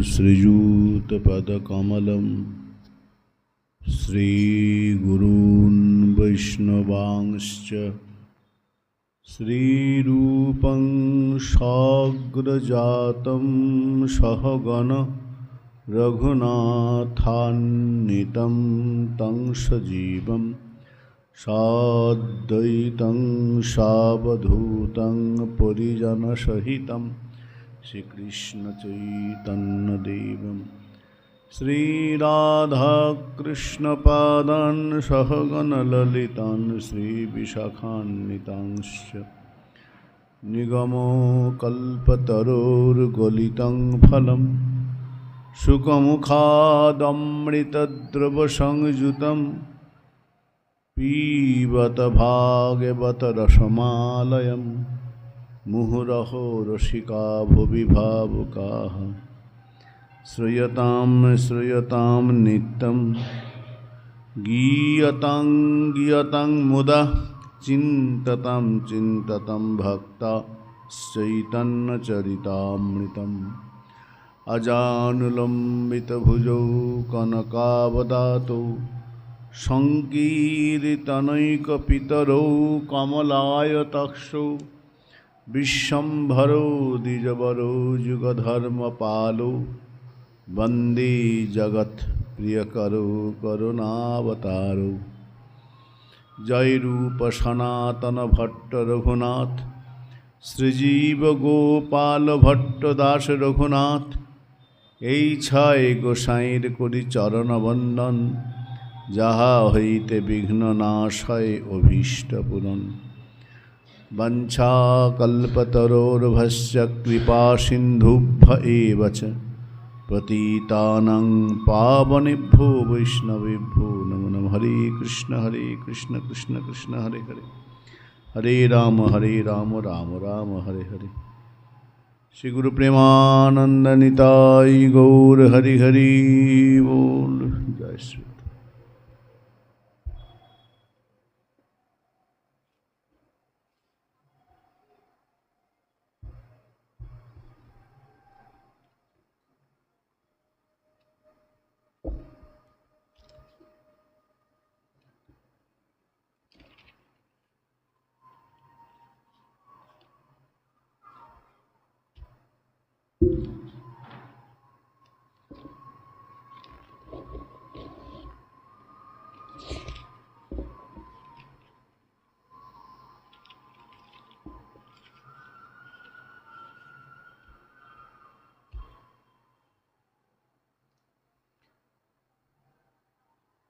श्रीयुतपदकमलं श्रीगुरून् वैष्णवांश्च श्रीरूपं साग्रजातं सहगण रघुनाथान्वितं तं सजीवं साद्वैतं सावधूतं परिजनसहितं श्रीकृष्णचैतन्यदेवं श्रीराधाकृष्णपादान् सहगणललितान् श्रीविशाखान्वितांश्च निगमो कल्पतरोर्गलितं फलं सुखमुखादमृतद्रवसंयुतं पीबत भागवत रसमालयं मुहुरहो रसिका भुवि भावुकाः श्रूयतां नित्यं गीयतां मुदा चिन्ततां भक्ता चैतन्यचरितामृतम् अजानुलम्बितभुजौ कनकावदातौ सङ्कीर्तनैकपितरौ कमलायताक्षौ विश्वम्भरो द्विजवरो युगधर्मपालो वन्दे जगत्प्रियकरो करुणावतारो जय रूप सनातन भट्ट रघुनाथ श्रीजीव गोपाल भट्ट दास रघुनाथ এই ছয় গোসাইর করি চরণ বন্দন যাহা হইতে বিঘ্ন নাশ হয় অভীষ্ট পূরণ বাঞ্ছা কল্পতরোর্ভস্য কৃপা সিন্ধুভ্য এব চ পতিতানাং পাবনেভ্যো বৈষ্ণবেভ্যো নমো নমঃ। হরে কৃষ্ণ কৃষ্ণ কৃষ্ণ হরে হরে হরে রাম রাম রাম হরে হরে। श्री गुरु प्रेमानंद निताई गौर हरि हरि बोल। जय श्री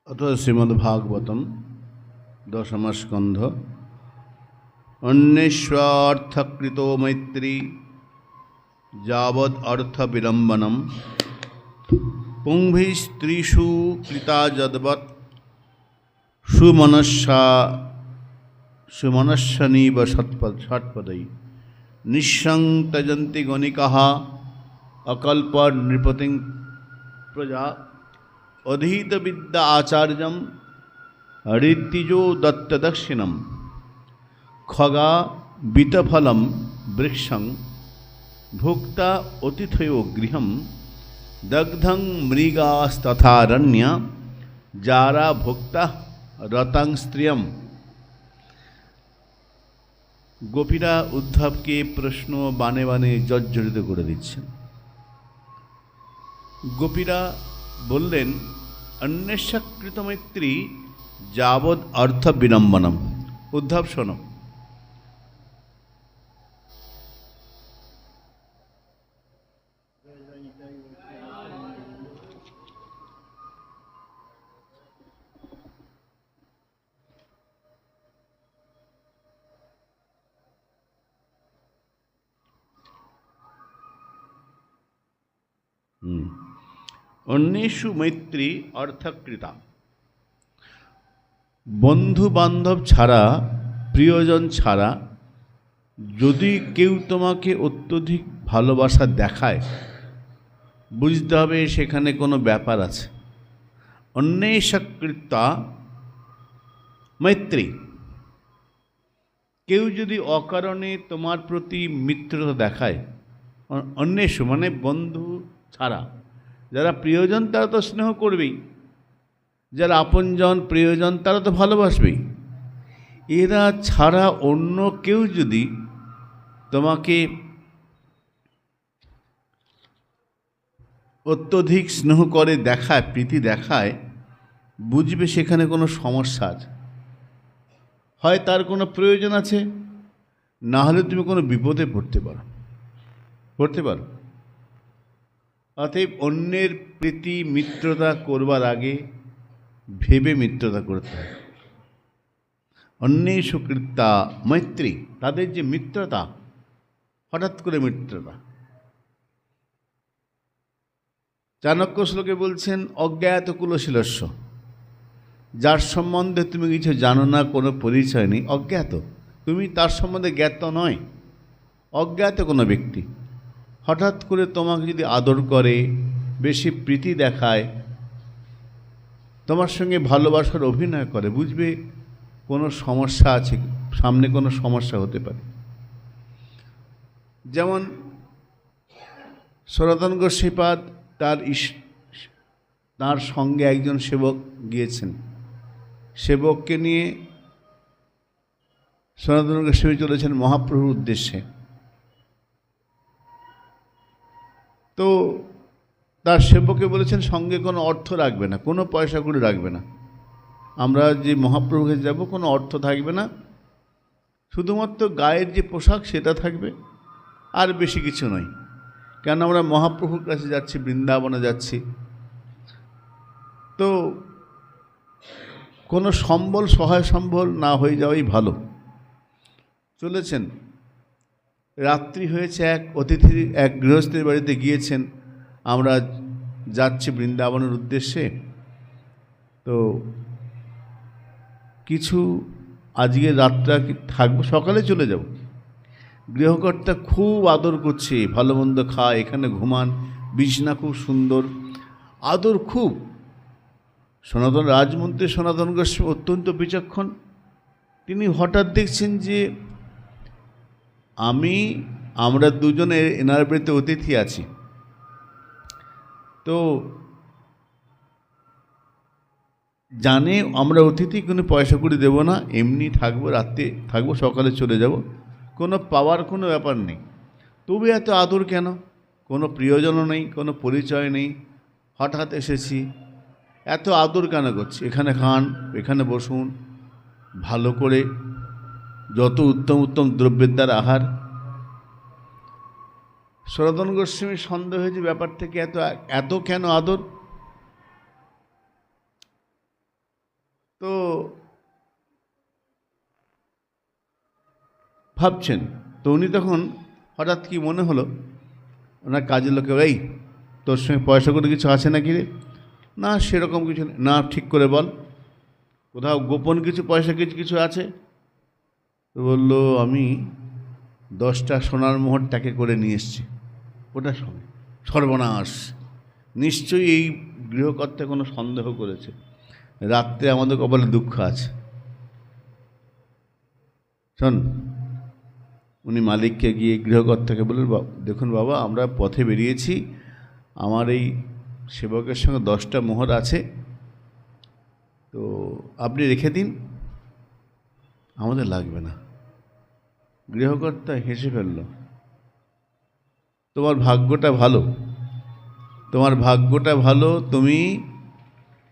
अथ श्रीमद्भागवतम दशम स्कंध अन्येष्वार्थकृतो मैत्री यावद् अर्थ विलंबनम पुंभिस्त्रीषु कृता यद्वत् सुमनस्सनीव षट्पदै निःसं त्यजन्ति गणिकाः अकल्प नृपतिं प्रजा अधीत विद्या आचार्यम ऋतिजो दत्त दक्षिणम खगा बीतफलम वृक्षं भुक्ता अतिथयो गृहं दग्धं मृगास्तथारण्य जारा भुक्ता रतं स्त्रियम। गोपीरा उद्धव के प्रश्न बाने बाने जर्जरित करे दिच्छेन। गोपीरा बोलें अन्वेषकृत मैत्री यावद् अर्थ विलंबनम। उद्धव शोनो, अन्येषु मैत्री अर्थकृता। बंधु बान्धव छाड़ा प्रियजन छाड़ा यदि केउ तोमाके अत्यधिक भालोबासा देखाय बुझते हबे सेखाने कोनो ब्यापार आछे। अन्येषकृता मैत्री, केउ यदि अकारणे तोमार प्रति मित्रता देखाय, अन्येषु माने बंधु छाड़ा যারা প্রিয়জন তারা তো স্নেহ করবেই, যারা আপনজন প্রিয়জন তারা তো ভালোবাসবেই। এরা ছাড়া অন্য কেউ যদি তোমাকে অত্যধিক স্নেহ করে দেখায়, প্রীতি দেখায়, বুঝবে সেখানে কোনো সমস্যা আছে, হয় তার কোনো প্রয়োজন আছে, না হলে তুমি কোনো বিপদে পড়তে পারো। অতএব অন্যের প্রীতি মিত্রতা করবার আগে ভেবে মিত্রতা করতে হয়। অন্যের সুকৃতা মৈত্রী, তাদের যে মিত্রতা, হঠাৎ করে মিত্রতা। চাণক্য শ্লোকে বলছেন অজ্ঞাত কুলশীলস্য, যার সম্বন্ধে তুমি কিছু জানো না, কোনো পরিচয় নেই, অজ্ঞাত, তুমি তার সম্বন্ধে জ্ঞাত নয়, অজ্ঞাত কোনো ব্যক্তি হঠাৎ করে তোমাকে যদি আদর করে, বেশি প্রীতি দেখায়, তোমার সঙ্গে ভালোবাসার অভিনয় করে, বুঝবে কোনো সমস্যা আছে, সামনে কোনো সমস্যা হতে পারে। যেমন সনাতন গোস্বামীপাদ তার সঙ্গে একজন সেবক গিয়েছেন, সেবককে নিয়ে সনাতন গোস্বামী চলেছেন মহাপ্রভুর উদ্দেশ্যে। তো তার সেবককে বলেছেন সঙ্গে কোনো অর্থ রাখবে না, কোনো পয়সা করে রাখবে না, আমরা যে মহাপ্রভুকে যাব কোনো অর্থ থাকবে না, শুধুমাত্র গায়ের যে পোশাক সেটা থাকবে, আর বেশি কিছু নয়, কেন আমরা মহাপ্রভুর কাছে যাচ্ছি, বৃন্দাবনে যাচ্ছি। তো কোনো সহায় সম্বল না হয়ে যাওয়াই ভালো। চলেছেন, রাত্রি হয়েছে, এক গৃহস্থের বাড়িতে গিয়েছেন, আমরা যাচ্ছি বৃন্দাবনের উদ্দেশ্যে। তো কিছু আজকে রাতটা থাকবো, সকালে চলে যাব। গৃহকর্তা খুব আদর করছে, ভালো মন্দ খায়, এখানে ঘুমান, বিছনা খুব সুন্দর, আদর খুব। সনাতন রাজমন্ত্রী সনাতন গোস্বামী অত্যন্ত বিচক্ষণ, তিনি হঠাৎ দেখছেন যে আমরা দুজনে এনার বাড়িতে অতিথি আছি, তো জানে আমরা অতিথি, কোনো পয়সা করে দেবো না, এমনি থাকবো, রাত্রে থাকবো, সকালে চলে যাব, কোনো পাওয়ার কোনো ব্যাপার নেই, তবু এত আদর কেন? কোনো প্রিয়জনও নেই, কোনো পরিচয় নেই, হঠাৎ এসেছি, এত আদর কেন করছি? এখানে খান, এখানে বসুন, ভালো করে, যত উত্তম উত্তম দ্রব্যের দ্বারা আহার। সনাতন গোস্বামীর সন্দেহ হয়েছে ব্যাপার থেকে, এত কেন আদর? তো ভাবছেন, তো উনি তখন হঠাৎ কি মনে হলো, ওনার কাজের লোকে, এই তোর সঙ্গে পয়সা করে কিছু আছে নাকি রে? না সেরকম কিছু না, ঠিক করে বল, কোথাও গোপন কিছু পয়সা কিছু আছে? তো বললো, আমি 10টা সোনার মোহর ট্যাকে করে নিয়ে এসছি। ওটার সঙ্গে সর্বনাশ, নিশ্চয়ই এই গৃহকর্তা কোনো সন্দেহ করেছে, রাত্রে আমাদের কপালে দুঃখ আছে। শোন, উনি মালিককে গিয়ে গৃহকর্তাকে বললেন, দেখুন বাবা, আমরা পথে বেরিয়েছি, আমার এই সেবকের সঙ্গে 10টা মোহর আছে, তো আপনি রেখে দিন, আমাদের লাগবে না। গৃহকর্তা হেসে ফেলল, তোমার ভাগ্যটা ভালো, তুমি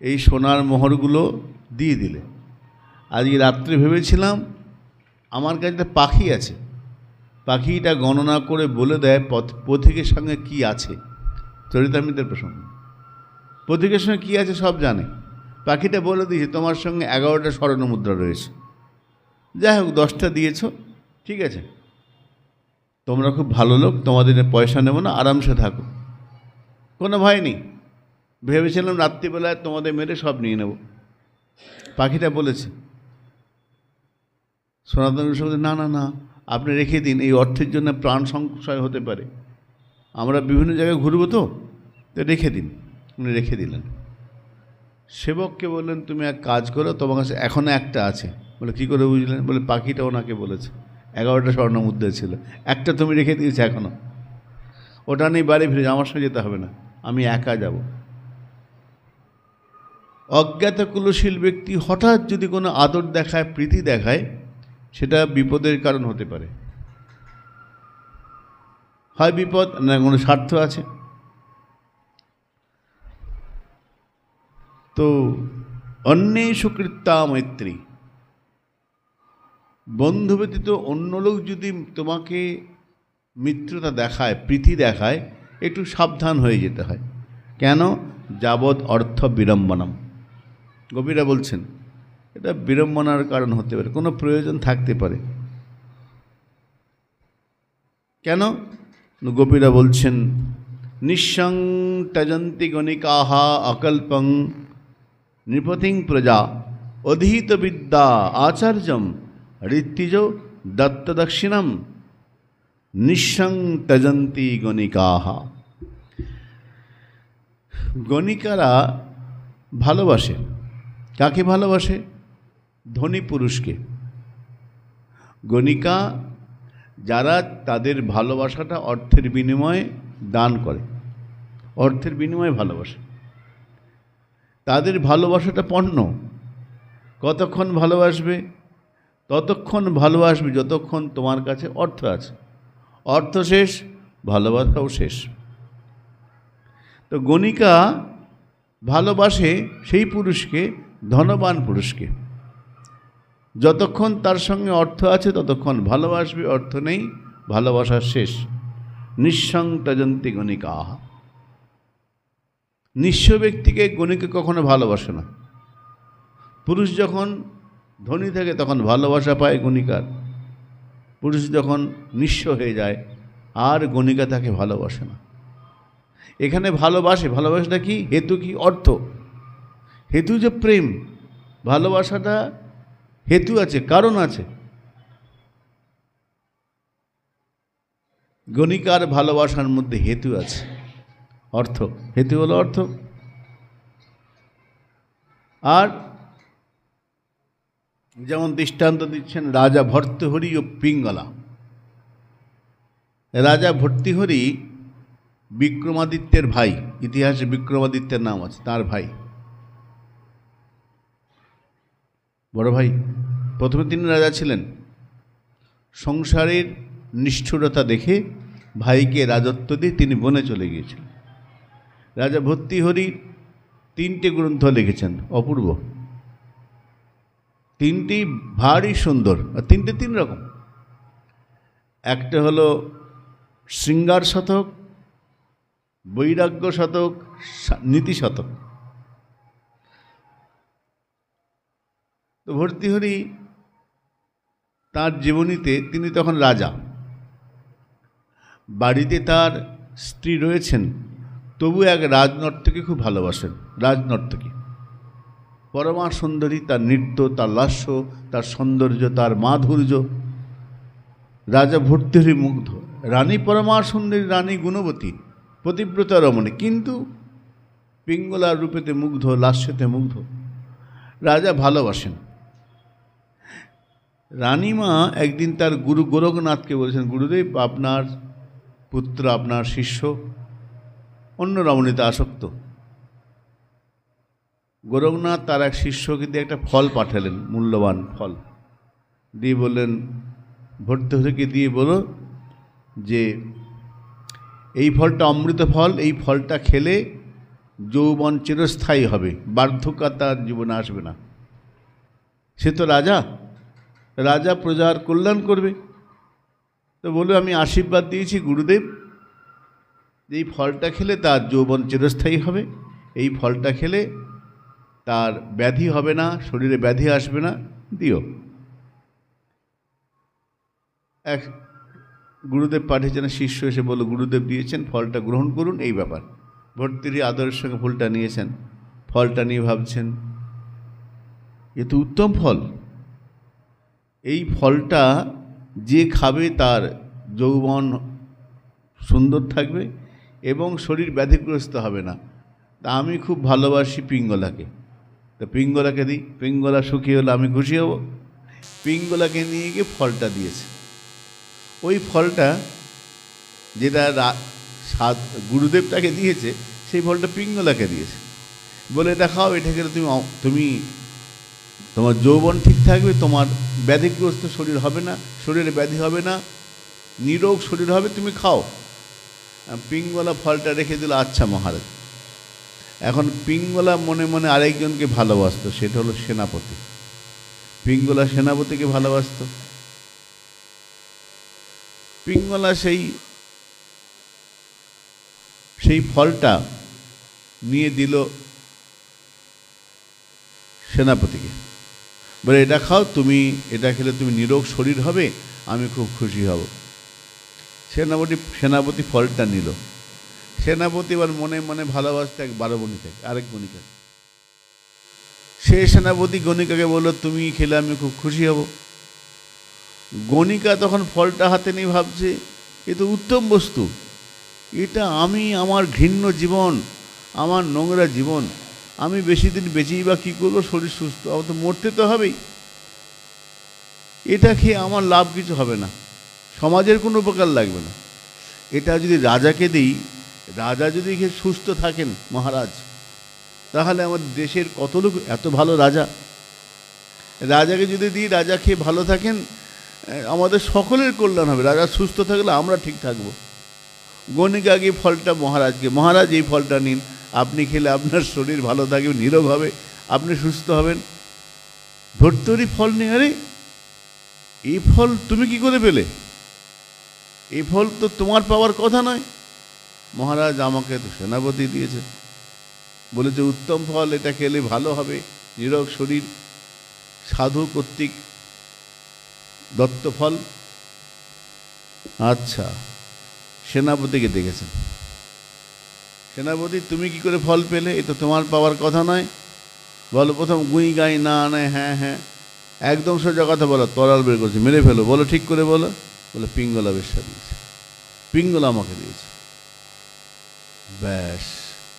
এই সোনার মোহরগুলো দিয়ে দিলে। আজকে রাত্রে ভেবেছিলাম আমার কাছে একটা পাখি আছে, পাখিটা গণনা করে বলে দেয় পথিকের সঙ্গে কি আছে, চরিতামৃতের প্রসঙ্গ, পথিকের সঙ্গে কী আছে সব জানে, পাখিটা বলে দিয়েছে তোমার সঙ্গে 11টা স্বর্ণ মুদ্রা রয়েছে, যাই হোক 10টা দিয়েছ, ঠিক আছে, তোমরা খুব ভালো লোক, তোমাদের পয়সা নেব না, আরামসে থাকো, কোনো ভয় নেই, ভেবেছিলাম রাত্রিবেলায় তোমাদের মেরে সব নিয়ে নেব। পাখিটা বলেছে। সনাতন গোস্বামী, না না না, আপনি রেখে দিন, এই অর্থের জন্য প্রাণ সংশয় হতে পারে, আমরা বিভিন্ন জায়গায় ঘুরবো, তো রেখে দিন। উনি রেখে দিলেন। সেবককে বললেন, তুমি এক কাজ করো, তোমার কাছে এখনও একটা আছে। বলে, কী করে বুঝলেন? বলে, পাখিটা ওনাকে বলেছে 11টা স্বর্ণ মুদ্রা ছিল, একটা তুমি রেখে দিয়েছো এখনও, ওটা নেই, বাড়ি ফিরে আমার সঙ্গে যেতে হবে না, আমি একা যাব। অজ্ঞাত কুলশীল ব্যক্তি হঠাৎ যদি কোনো আদর দেখায়, প্রীতি দেখায়, সেটা বিপদের কারণ হতে পারে। হয় বিপদ, না কোনো স্বার্থ আছে। তো অন্যেষু কৃত্যা মৈত্রী, বন্ধু ব্যতীত অন্য লোক যদি তোমাকে মিত্রতা দেখায়, প্রীতি দেখায়, একটু সাবধান হয়ে যেতে হয়। কেন? যাবৎ অর্থ বিড়ম্বনম। গোপীরা বলছেন এটা বিড়ম্বনার কারণ হতে পারে, কোনো প্রয়োজন থাকতে পারে। কেন? গোপীরা বলছেন নিঃসং ত্যজন্তি গণিকাহা অকল্পং নৃপতিং প্রজা অধীত বিদ্যা আচার্যম ঋত্বিজ দত্ত দক্ষিণম নিঃসং ত্যজন্তি গণিকাহা। গণিকারা ভালোবাসে। কাকে ভালোবাসে? ধনী পুরুষকে। গণিকা যারা তাদের ভালোবাসাটা অর্থের বিনিময়ে দান করে, অর্থের বিনিময়ে ভালোবাসে, তাদের ভালোবাসাটা পণ্য। কতক্ষণ ভালোবাসবে? ততক্ষণ ভালোবাসবে যতক্ষণ তোমার কাছে অর্থ আছে। অর্থ শেষ, ভালোবাসাও শেষ। তো গণিকা ভালোবাসে সেই পুরুষকে, ধনবান পুরুষকে। যতক্ষণ তার সঙ্গে অর্থ আছে ততক্ষণ ভালোবাসবে, অর্থ নেই, ভালোবাসা শেষ। নিঃসং ত্যজন্তি গণিকাহা। নিঃস্ব ব্যক্তিকে গণিকা কখনো ভালোবাসে না। পুরুষ যখন ধনী থাকে তখন ভালোবাসা পায় গণিকার। পুরুষ যখন নিঃস্ব হয়ে যায় আর গণিকা তাকে ভালোবাসে না। এখানে ভালোবাসে, ভালোবাসাটা কি? হেতু কি? অর্থ। হেতু যে প্রেম, ভালোবাসাটা হেতু আছে, কারণ আছে। গণিকার ভালোবাসার মধ্যে হেতু আছে, অর্থ। হেতু হলো অর্থ। আর যেমন দৃষ্টান্ত দিচ্ছেন রাজা ভর্তৃহরি ও পিঙ্গলা। রাজা ভর্তৃহরি বিক্রমাদিত্যের ভাই, ইতিহাসে বিক্রমাদিত্যের নাম আছে, তার ভাই, বড় ভাই। প্রথমে তিনি রাজা ছিলেন। সংসারের নিষ্ঠুরতা দেখে ভাইকে রাজত্ব দিয়ে তিনি বনে চলে গিয়েছিলেন। রাজা ভর্তৃহরি 3টে গ্রন্থ লিখেছেন, অপূর্ব। 3টি ভারী সুন্দর, আর 3টে 3 রকম। একটা হলো শৃঙ্গার শতক, বৈরাগ্য শতক, নীতি শতক। তো ভর্তৃহরি তার জীবনীতে, তিনি তখন রাজা, বাড়িতে তার স্ত্রী রয়েছেন, তবু এক রাজনর্তকী খুব ভালোবাসেন। রাজনর্তকী পরমা সুন্দরী, তার নৃত্য, তার লাস্য, তার সৌন্দর্য, তার মাধুর্য, রাজা ভর্তৃহরি মুগ্ধ। রানী পরমা সুন্দরী, রানী গুণবতী, পতিব্রতা রমণী, কিন্তু পিঙ্গলার রূপেতে মুগ্ধ, লাস্যতে মুগ্ধ। রাজা ভালোবাসেন। রানীমা একদিন তার গুরু গোরখনাথকে বলেছেন, গুরুদেব, আপনার পুত্র, আপনার শিষ্য অন্য রমণীতে আসক্ত। গোরখনাথ তার এক শিষ্যকে দিয়ে একটা ফল পাঠালেন, মূল্যবান ফল দিয়ে বললেন, ভর্তৃহরিকে দিয়ে বলো যে এই ফলটা অমৃত ফল, এই ফলটা খেলে যৌবন চিরস্থায়ী হবে, বার্ধক্যতা জীবনে আসবে না। সে তো রাজা, রাজা প্রজার কল্যাণ করবে। তো বলে, আমি আশীর্বাদ দিয়েছি গুরুদেব, এই ফলটা খেলে তার যৌবন চিরস্থায়ী হবে, এই ফলটা খেলে তার ব্যাধি হবে না, শরীরে ব্যাধি আসবে না, দিও। এক গুরুদেব পাঠিয়েছেন, শিষ্য এসে বলল, গুরুদেব দিয়েছেন, ফলটা গ্রহণ করুন, এই ব্যাপার। ভর্তৃহরি আদরের সঙ্গে ফুলটা নিয়েছেন। ফলটা নিয়ে ভাবছেন, এ তো উত্তম ফল, এই ফলটা যে খাবে তার যৌবন সুন্দর থাকবে এবং শরীর ব্যাধিগ্রস্ত হবে না। তা আমি খুব ভালোবাসি পিঙ্গলাকে, তো পিঙ্গলাকে দিই, পিঙ্গলা সুখী হলে আমি খুশি হব। পিঙ্গলাকে নিয়ে গিয়ে ফলটা দিয়েছে। ওই ফলটা যেটা গুরুদেব তাকে দিয়েছে, সেই ফলটা পিঙ্গলাকে দিয়েছে, বলে এটা খাও, এটা খেলে তুমি তোমার যৌবন ঠিক থাকবে, তোমার ব্যাধিগ্রস্ত শরীর হবে না, শরীরে ব্যাধি হবে না, নিরোগ শরীর হবে, তুমি খাও। পিঙ্গলা ফলটা রেখে দিল। আচ্ছা মহারাজ। এখন পিঙ্গলা মনে মনে আরেকজনকে ভালোবাসত, সেটা হলো সেনাপতি। পিঙ্গলা সেনাপতিকে ভালোবাসত। পিঙ্গলা সেই ফলটা নিয়ে দিল সেনাপতিকে, বলে এটা খাও, তুমি এটা খেলে তুমি নিরোগ শরীর হবে, আমি খুব খুশি হব। সেনাপতি ফলটা নিল। সেনাপতি এবার মনে মনে ভালোবাসতে এক বারবণিকাকে, আরেক গণিকা। সে সেনাপতি গণিকাকে বলল, তুমি খেলে আমি খুব খুশি হব। গণিকা তখন ফলটা হাতে নিয়ে ভাবছে, এ তো উত্তম বস্তু, এটা আমি, আমার ঘৃণ্য জীবন, আমার নোংরা জীবন, আমি বেশি দিন বেঁচেই বা কী করবো, শরীর সুস্থ, আমার তো মরতে তো হবেই, এটা খেয়ে আমার লাভ কিছু হবে না, সমাজের কোনো উপকার লাগবে না। এটা যদি রাজাকে দিই, রাজা যদি খেয়ে সুস্থ থাকেন মহারাজ, তাহলে আমাদের দেশের কত লোক, এত ভালো রাজা, রাজাকে যদি দিই, রাজা খেয়ে ভালো থাকেন, আমাদের সকলের কল্যাণ হবে, রাজা সুস্থ থাকলে আমরা ঠিক থাকবো। গণিকা গিয়ে ফলটা মহারাজকে, মহারাজ এই ফলটা নিন, আপনি খেলে আপনার শরীর ভালো থাকবে, নিরোগ হবে, আপনি সুস্থ হবেন। ভর্তুরি ফল নিয়ে, আরে এই ফল তুমি কি করে পেলে? এই ফল তো তোমার পাওয়ার কথা নয়। মহারাজ আমাকে তো সেনাপতি দিয়েছে, বলেছে উত্তম ফল, এটা খেলে ভালো হবে, নিরোগ শরীর, সাধু কর্তৃক দত্ত ফল। আচ্ছা, সেনাপতিকে দেখেছেন। সেনাপতি, তুমি কি করে ফল পেলে? এ তো তোমার পাওয়ার কথা নয়। বলো, প্রথম গুঁই গাই না নয়, হ্যাঁ হ্যাঁ, একদম সোজা কথা বলো, তরাল বের করছে, মেরে ফেলো, বলো ঠিক করে বলো। বলে পিঙ্গলা বেশ্যা দিয়েছে, পিঙ্গলা আমাকে দিয়েছে। ব্যাস,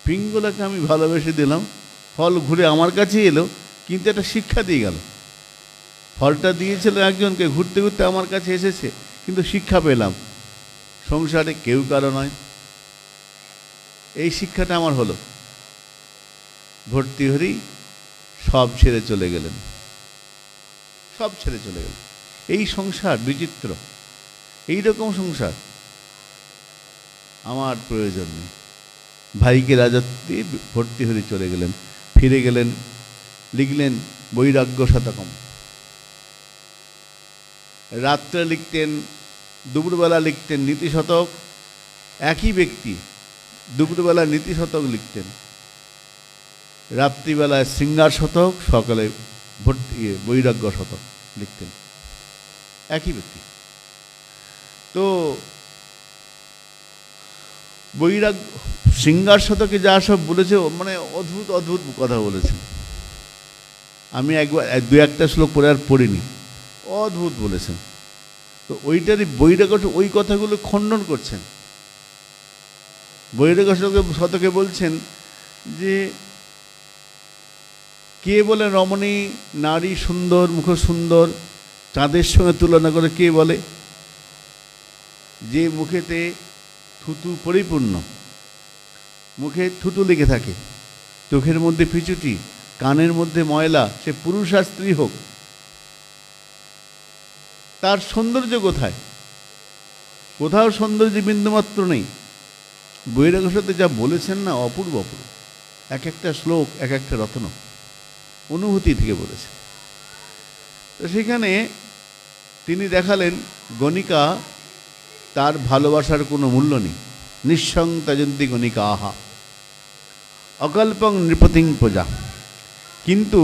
পিঙ্গলাকে আমি ভালোবেসে দিলাম, ফল ঘুরে আমার কাছেই এলো, কিন্তু একটা শিক্ষা দিয়ে গেল। ফলটা দিয়েছিল একজনকে, ঘুরতে ঘুরতে আমার কাছে এসেছে, কিন্তু শিক্ষা পেলাম, সংসারে কেউ কারো নয়। এই শিক্ষাটা আমার হলো। ভর্তৃহরি সব ছেড়ে চলে গেলেন, সব ছেড়ে চলে গেলেন। এই সংসার বিচিত্র, এইরকম সংসার আমার প্রয়োজন নেই। ভাইকে রাজত্ব দিয়ে ভর্তৃহরি চলে গেলেন, ফিরে গেলেন, লিখলেন বৈরাগ্য শতকম। রাত্রে লিখতেন, দুপুরবেলা লিখতেন নীতি শতক। একই ব্যক্তি দুপুরবেলা নীতি শতক লিখতেন, রাত্রিবেলায় শৃঙ্গার শতক, সকালে বৈরাগ্য শতক লিখতেন, একই ব্যক্তি। তো বৈরাগ্য শৃঙ্গার শতকে যা সব বলেছে, মানে অদ্ভুত অদ্ভুত কথা বলেছেন। আমি একবার দু একটা শ্লোক পড়ে আর পড়িনি, অদ্ভুত বলেছেন। তো ওইটারই বৈরাগ্য ওই কথাগুলো খণ্ডন করছেন। বৈরাগ্য শতকে বলছেন যে, কে বলে রমণী নারী সুন্দর, মুখ সুন্দর, চাঁদের সঙ্গে তুলনা করে কে বলে? যে মুখেতে থুতু পরিপূর্ণ, মুখে থুতু লেগে থাকে, চোখের মধ্যে পিছুটি, কানের মধ্যে ময়লা, সে পুরুষ আর স্ত্রী হোক, তার সৌন্দর্য কোথায়? কোথাও সৌন্দর্য বিন্দুমাত্র নেই। বৈরাগ্য শতকে যা বলেছেন না, অপূর্ব অপূর্ব, এক একটা শ্লোক এক একটা রত্ন, অনুভূতি থেকে বলেছেন। তো সেখানে তিনি দেখালেন, গণিকা তার ভালোবাসার কোনো মূল্য নেই। নিঃসং ত্যজন্তি গণিকা আহা অকল্পং নৃপতিং প্রজা। কিন্তু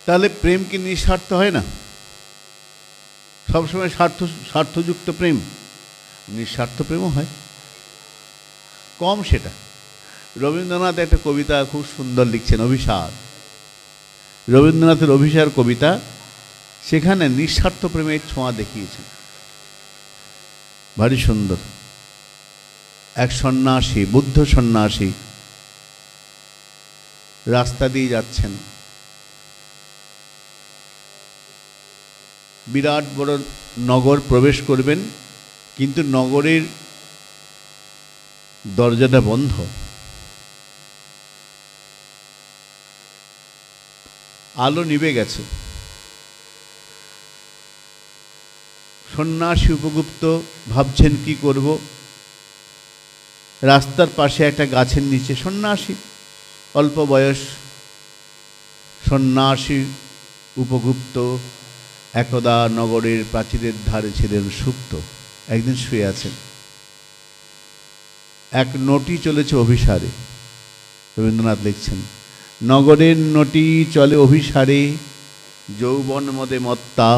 তাহলে প্রেম কি নিঃস্বার্থ হয় না? সবসময় স্বার্থযুক্ত প্রেম? নিঃস্বার্থ প্রেমও হয়, কম সেটা। রবীন্দ্রনাথ একটা কবিতা খুব সুন্দর লিখছেন, অভিসার। রবীন্দ্রনাথের অভিসার কবিতা, সেখানে নিঃস্বার্থ প্রেমের ছোঁয়া দেখিয়েছেন, ভারী সুন্দর। এক সন্ন্যাসী, বুদ্ধ সন্ন্যাসী রাস্তা দিয়ে যাচ্ছেন, বিরাট বড় নগর প্রবেশ করবেন, কিন্তু নগরের দরজাটা বন্ধ। আলো নিভে গেছে। সন্ন্যাসী উপগুপ্ত ভাবছেন কি করব। রাস্তার পাশে একটা গাছের নিচে সন্ন্যাসী, অল্প বয়স সন্ন্যাসী উপগুপ্ত একদা নগরের প্রাচীরের ধারে ছিলেন সুপ্ত। একদিন শুয়ে আছেন। এক নটি চলেছে অভিসারে। রবীন্দ্রনাথ লিখছেন, নগরের নটি চলে অভিসারে, যৌবন মদে মত্তা,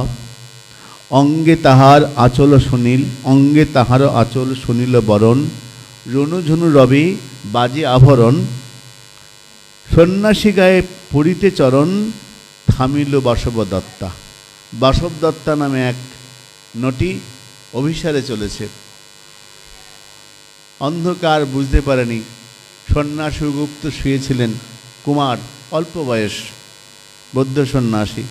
অঙ্গে তাহার আঁচল সুনীল, অঙ্গে তাহার আঁচল সুনীল বরণ, রণুঝুনু রবে বাজে আভরণ, সন্ন্যাসী গায়ে পড়িতে চরণ, থামিল বাসব দত্তা। বাসব দত্তা নামে এক নটি অভিসারে চলেছে। অন্ধকার বুঝতে পারেনি। সন্ন্যাসী গুপ্ত শুয়েছিলেন, কুমার, অল্প বয়স, বৌদ্ধ সন্ন্যাসী।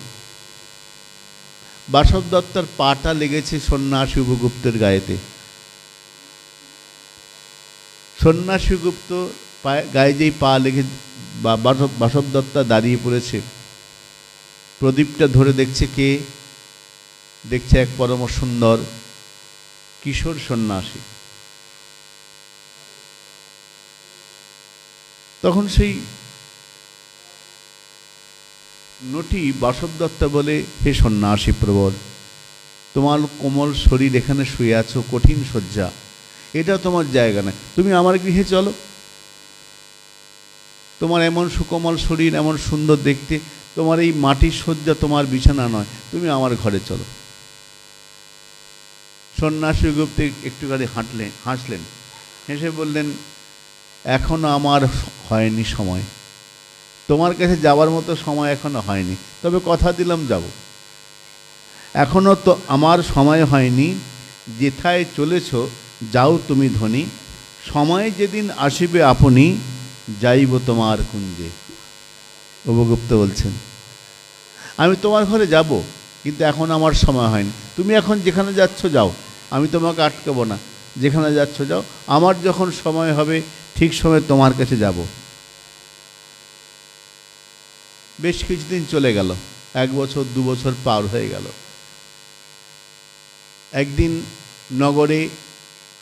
বাসব দত্তার পাটা লেগেছে সন্ন্যাসী উপগুপ্তের গায়েতে। সন্ন্যাসী গুপ্ত গায়ে যেই পা লেগে বাসব দত্তা দাঁড়িয়ে পড়েছে। প্রদীপটা ধরে দেখছে কে? দেখছে এক পরম সুন্দর কিশোর সন্ন্যাসী। তখন সেই নটি বাসব দত্তা বলে, হে সন্ন্যাসী প্রবর, তোমার কোমল শরীর এখানে শুয়ে আছো, কঠিন শয্যা, এটা তোমার জায়গা না, তুমি আমার গৃহে চলো। তোমার এমন সুকোমল শরীর, এমন সুন্দর দেখতে, তোমার এই মাটির শয্যা তোমার বিছানা নয়, তুমি আমার ঘরে চলো। সন্ন্যাসী গুপ্ত একটুখানি হাসলেন, হেসে বললেন, এখনো আমার হয়নি সময়, তোমার কাছে যাওয়ার মতো সময় এখনো হয়নি, তবে কথা দিলাম যাব। এখনো তো আমার সময় হয়নি, যেথায় চলেছ যাও তুমি ধনী, সময় যেদিন আসিবে আপনি, যাইব তোমার কুঞ্জে। উপগুপ্ত বলছেন, আমি তোমার ঘরে যাব, কিন্তু এখন আমার সময় হয়নি, তুমি এখন যেখানে যাচ্ছ যাও, আমি তোমাকে আটকাবো না, যেখানে যাচ্ছ যাও, আমার যখন সময় হবে ঠিক সময় তোমার কাছে যাব। বেশ কিছুদিন চলে গেল, 1 বছর 2 বছর পার হয়ে গেল। একদিন নগরে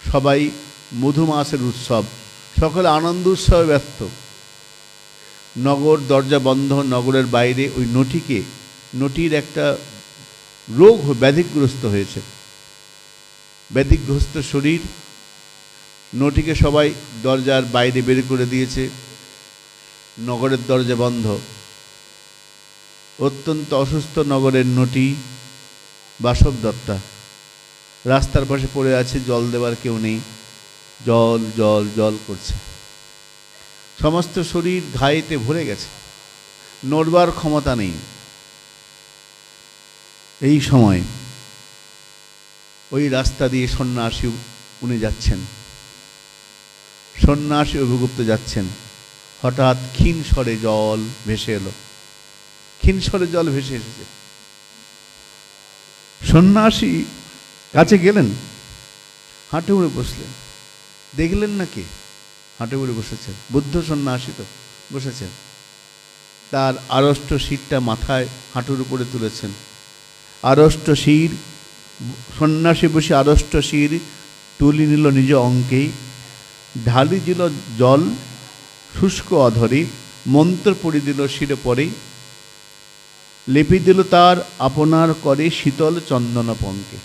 সবাই মধুমাসের উৎসব, সকলে আনন্দ উৎসবে ব্যস্ত। নগর দরজা বন্ধ, নগরের বাইরে ওই নটির একটা রোগ ব্যাধিগ্রস্ত হয়েছে। ব্যাধিগ্রস্ত শরীর, নটিকে সবাই দরজার বাইরে বের করে দিয়েছে। নগরের দরজা বন্ধ। অত্যন্ত অসুস্থ নগরের নটি বাসব দত্তা রাস্তার পাশে পড়ে আছে, জল দেওয়ার কেউ নেই, জল জল জল করছে। সমস্ত শরীর ঘায়েতে ভরে গেছে, নড়বার ক্ষমতা নেই। এই সময় ওই রাস্তা দিয়ে সন্ন্যাসী উনি যাচ্ছেন, সন্ন্যাসী অভিগুপ্ত যাচ্ছেন। হঠাৎ ক্ষীণ স্বরে জল ভেসে এলো, ক্ষীণ স্বরে জল ভেসে এসেছে। সন্ন্যাসী কাছে গেলেন, হাঁটু উড়ে বসলেন। দেখলেন না কে হাঁটু উড়ে বসেছেন? বুদ্ধ সন্ন্যাসী তো বসেছেন। তার আড়ষ্ট শিরটা মাথায় হাঁটুর উপরে তুলেছেন। আড়ষ্ট শির, সন্ন্যাসী বসে আড়ষ্ট শির তুলি নিল নিজ অঙ্কেই, ঢালি দিল জল শুষ্ক অধরে, মন্ত্র পড়ি দিল শিরে পরে, লেপি দিল তার আপনার করে শীতল চন্দন পঙ্কে।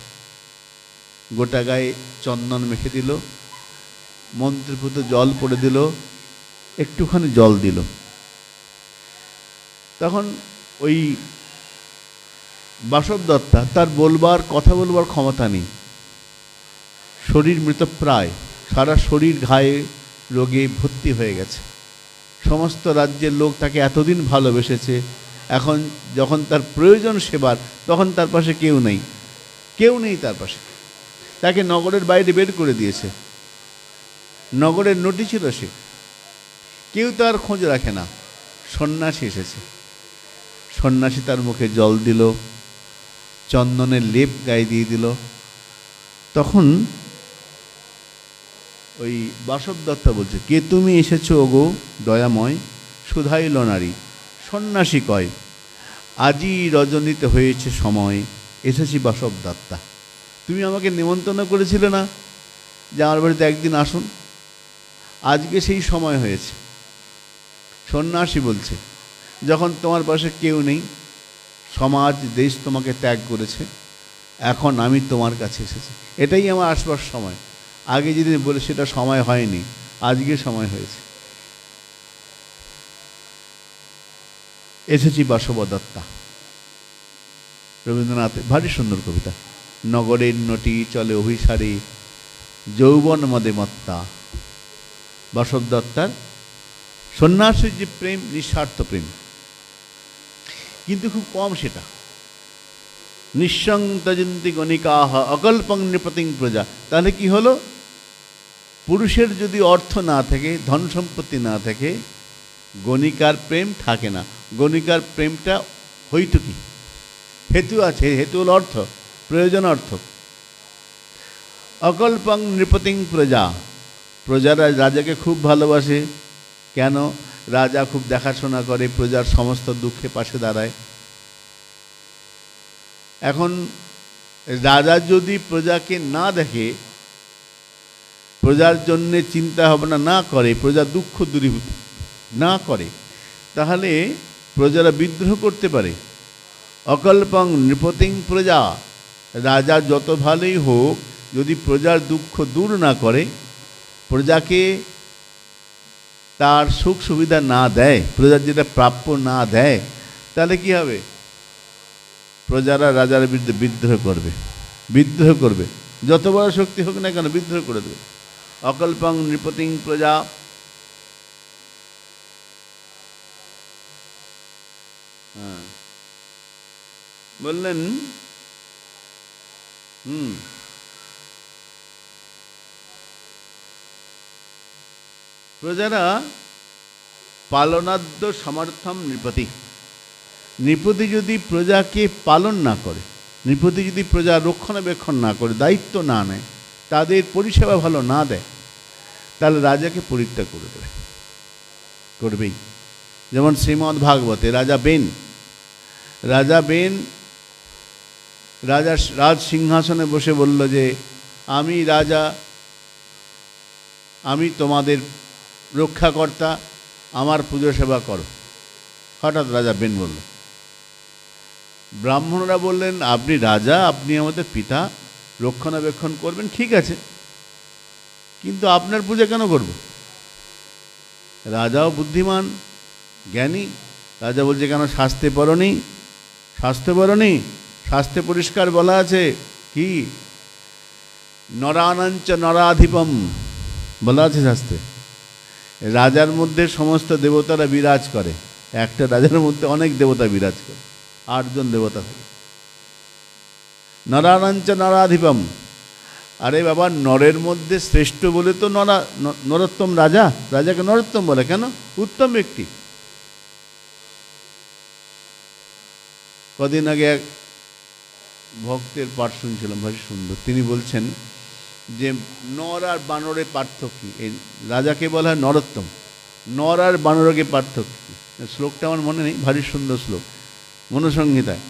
গোটা গায়ে চন্দন মেখে দিল, মন্ত্রপুত জল পড়ে দিল, একটুখানি জল দিল। তখন ওই বাসব দত্তা, তার কথা বলবার ক্ষমতা নেই, শরীর মৃতপ্রায়, সারা শরীর ঘায়ে রোগে ভর্তি হয়ে গেছে। সমস্ত রাজ্যের লোক তাকে এতদিন ভালোবেসেছে, এখন যখন তার প্রয়োজন সেবার, তখন তার পাশে কেউ নেই, কেউ নেই তার পাশে। তাকে নগরের বাইরে বের করে দিয়েছে। নগরের নটি ছিল সে, কেউ তার খোঁজ রাখে না। সন্ন্যাসী এসেছে, সন্ন্যাসী তার মুখে জল দিল, চন্দনের লেপ গায়ে দিয়ে দিল। তখন ওই বাসব দত্তা বলছে, কে তুমি এসেছো ওগো দয়াময় সুধাইল নারী, সন্ন্যাসী কয় আজই রজনীতে হয়েছে সময়, এসেছি বাসব দত্তা। তুমি আমাকে নিমন্ত্রণ করেছিলে না যে আমার বাড়িতে একদিন আসুন, আজকে সেই সময় হয়েছে। সন্ন্যাসী বলছে, যখন তোমার পাশে কেউ নেই, সমাজ দেশ তোমাকে ত্যাগ করেছে, এখন আমি তোমার কাছে এসেছি, এটাই আমার আসবার সময়। আগে যদি বলে সেটা সময় হয়নি, আজকে সময় হয়েছে। এসেছি বাসব দত্তা। রবীন্দ্রনাথের ভারী সুন্দর কবিতা। নগরের নটি চলে অভিসারে, যৌবন মদে মত্তা। বাসব দত্তার সন্ন্যাসীর যে প্রেম, নিঃস্বার্থ প্রেম, কিন্তু খুব কম সেটা। নিঃসং তজন্তি গণিকাহ অকল্পং নৃপতিং প্রজা। তাহলে কি হলো? পুরুষের যদি অর্থ না থাকে, ধন সম্পত্তি না থাকে, গণিকার প্রেম থাকে না। গণিকার প্রেমটা হইতুকি, হেতু আছে, হেতু হল অর্থ, প্রয়োজন অর্থ। অকল্পং নৃপতিং প্রজা, প্রজারা রাজাকে খুব ভালোবাসে। কেন? রাজা খুব দেখাশোনা করে, প্রজার সমস্ত দুঃখে পাশে দাঁড়ায়। এখন রাজা যদি প্রজাকে না দেখে, প্রজার জন্যে চিন্তা ভাবনা না করে, প্রজার দুঃখ দূরীভূত না করে, তাহলে প্রজারা বিদ্রোহ করতে পারে। অকল্পং নৃপতিং প্রজা, রাজা যত ভালোই হোক, যদি প্রজার দুঃখ দূর না করে, প্রজাকে তার সুখ সুবিধা না দেয়, প্রজার যেটা প্রাপ্য না দেয়, তাহলে কি হবে? প্রজারা রাজার বিরুদ্ধে বিদ্রোহ করবে, বিদ্রোহ করবে, যত বড় শক্তি হোক না কেন বিদ্রোহ করে দেবে। অকল্পং নৃপতিং প্রজা। বললেন প্রজারা পালনাদ্য সমর্থম নৃপতি। নৃপতি যদি প্রজাকে পালন না করে, নৃপতি যদি প্রজা রক্ষণাবেক্ষণ না করে, দায়িত্ব না নেয়, তাদের পরিষেবা ভালো না দেয়, তাহলে রাজাকে পরিত্যাগ করে দেবে, করবেই। যেমন শ্রীমদ্ ভাগবতে রাজা বেন, রাজা রাজ সিংহাসনে বসে বলল যে আমি রাজা, আমি তোমাদের রক্ষাকর্তা, আমার পুজো সেবা করো। হঠাৎ রাজা বেন বলল। ব্রাহ্মণরা বললেন, আপনি রাজা, আপনি আমাদের পিতা, রক্ষণাবেক্ষণ করবেন, ঠিক আছে, কিন্তু আপনার পূজা কেন করব? রাজাও বুদ্ধিমান, জ্ঞানী। রাজা বলছে, কেন শাস্ত্রে পড়নি? শাস্ত্রে পড়নি? শাস্ত্রে পরিষ্কার বলা আছে কি? নরানাঞ্চ নরাধিপম বলা আছে শাস্ত্রে। রাজার মধ্যে সমস্ত দেবতারা বিরাজ করে, একটা রাজার মধ্যে অনেক দেবতা বিরাজ করে, 8 জন দেবতা থাকে। নরানাঞ্চ নরাধিপম। আরে বাবা, নরের মধ্যে শ্রেষ্ঠ বলে তো নরোত্তম রাজা, রাজাকে নরোত্তম বলে কেন? উত্তম ব্যক্তি। কদিন আগে এক ভক্তের পাঠ শুনছিলাম, ভারী সুন্দর। তিনি বলছেন যে নর আর বানরের পার্থক্য কি? এই রাজাকে বলা হয় নরোত্তম, নর আর বানরকে পার্থক্য কি? শ্লোকটা আমার মনে নেই, ভারী সুন্দর শ্লোক, মনুসংহিতায়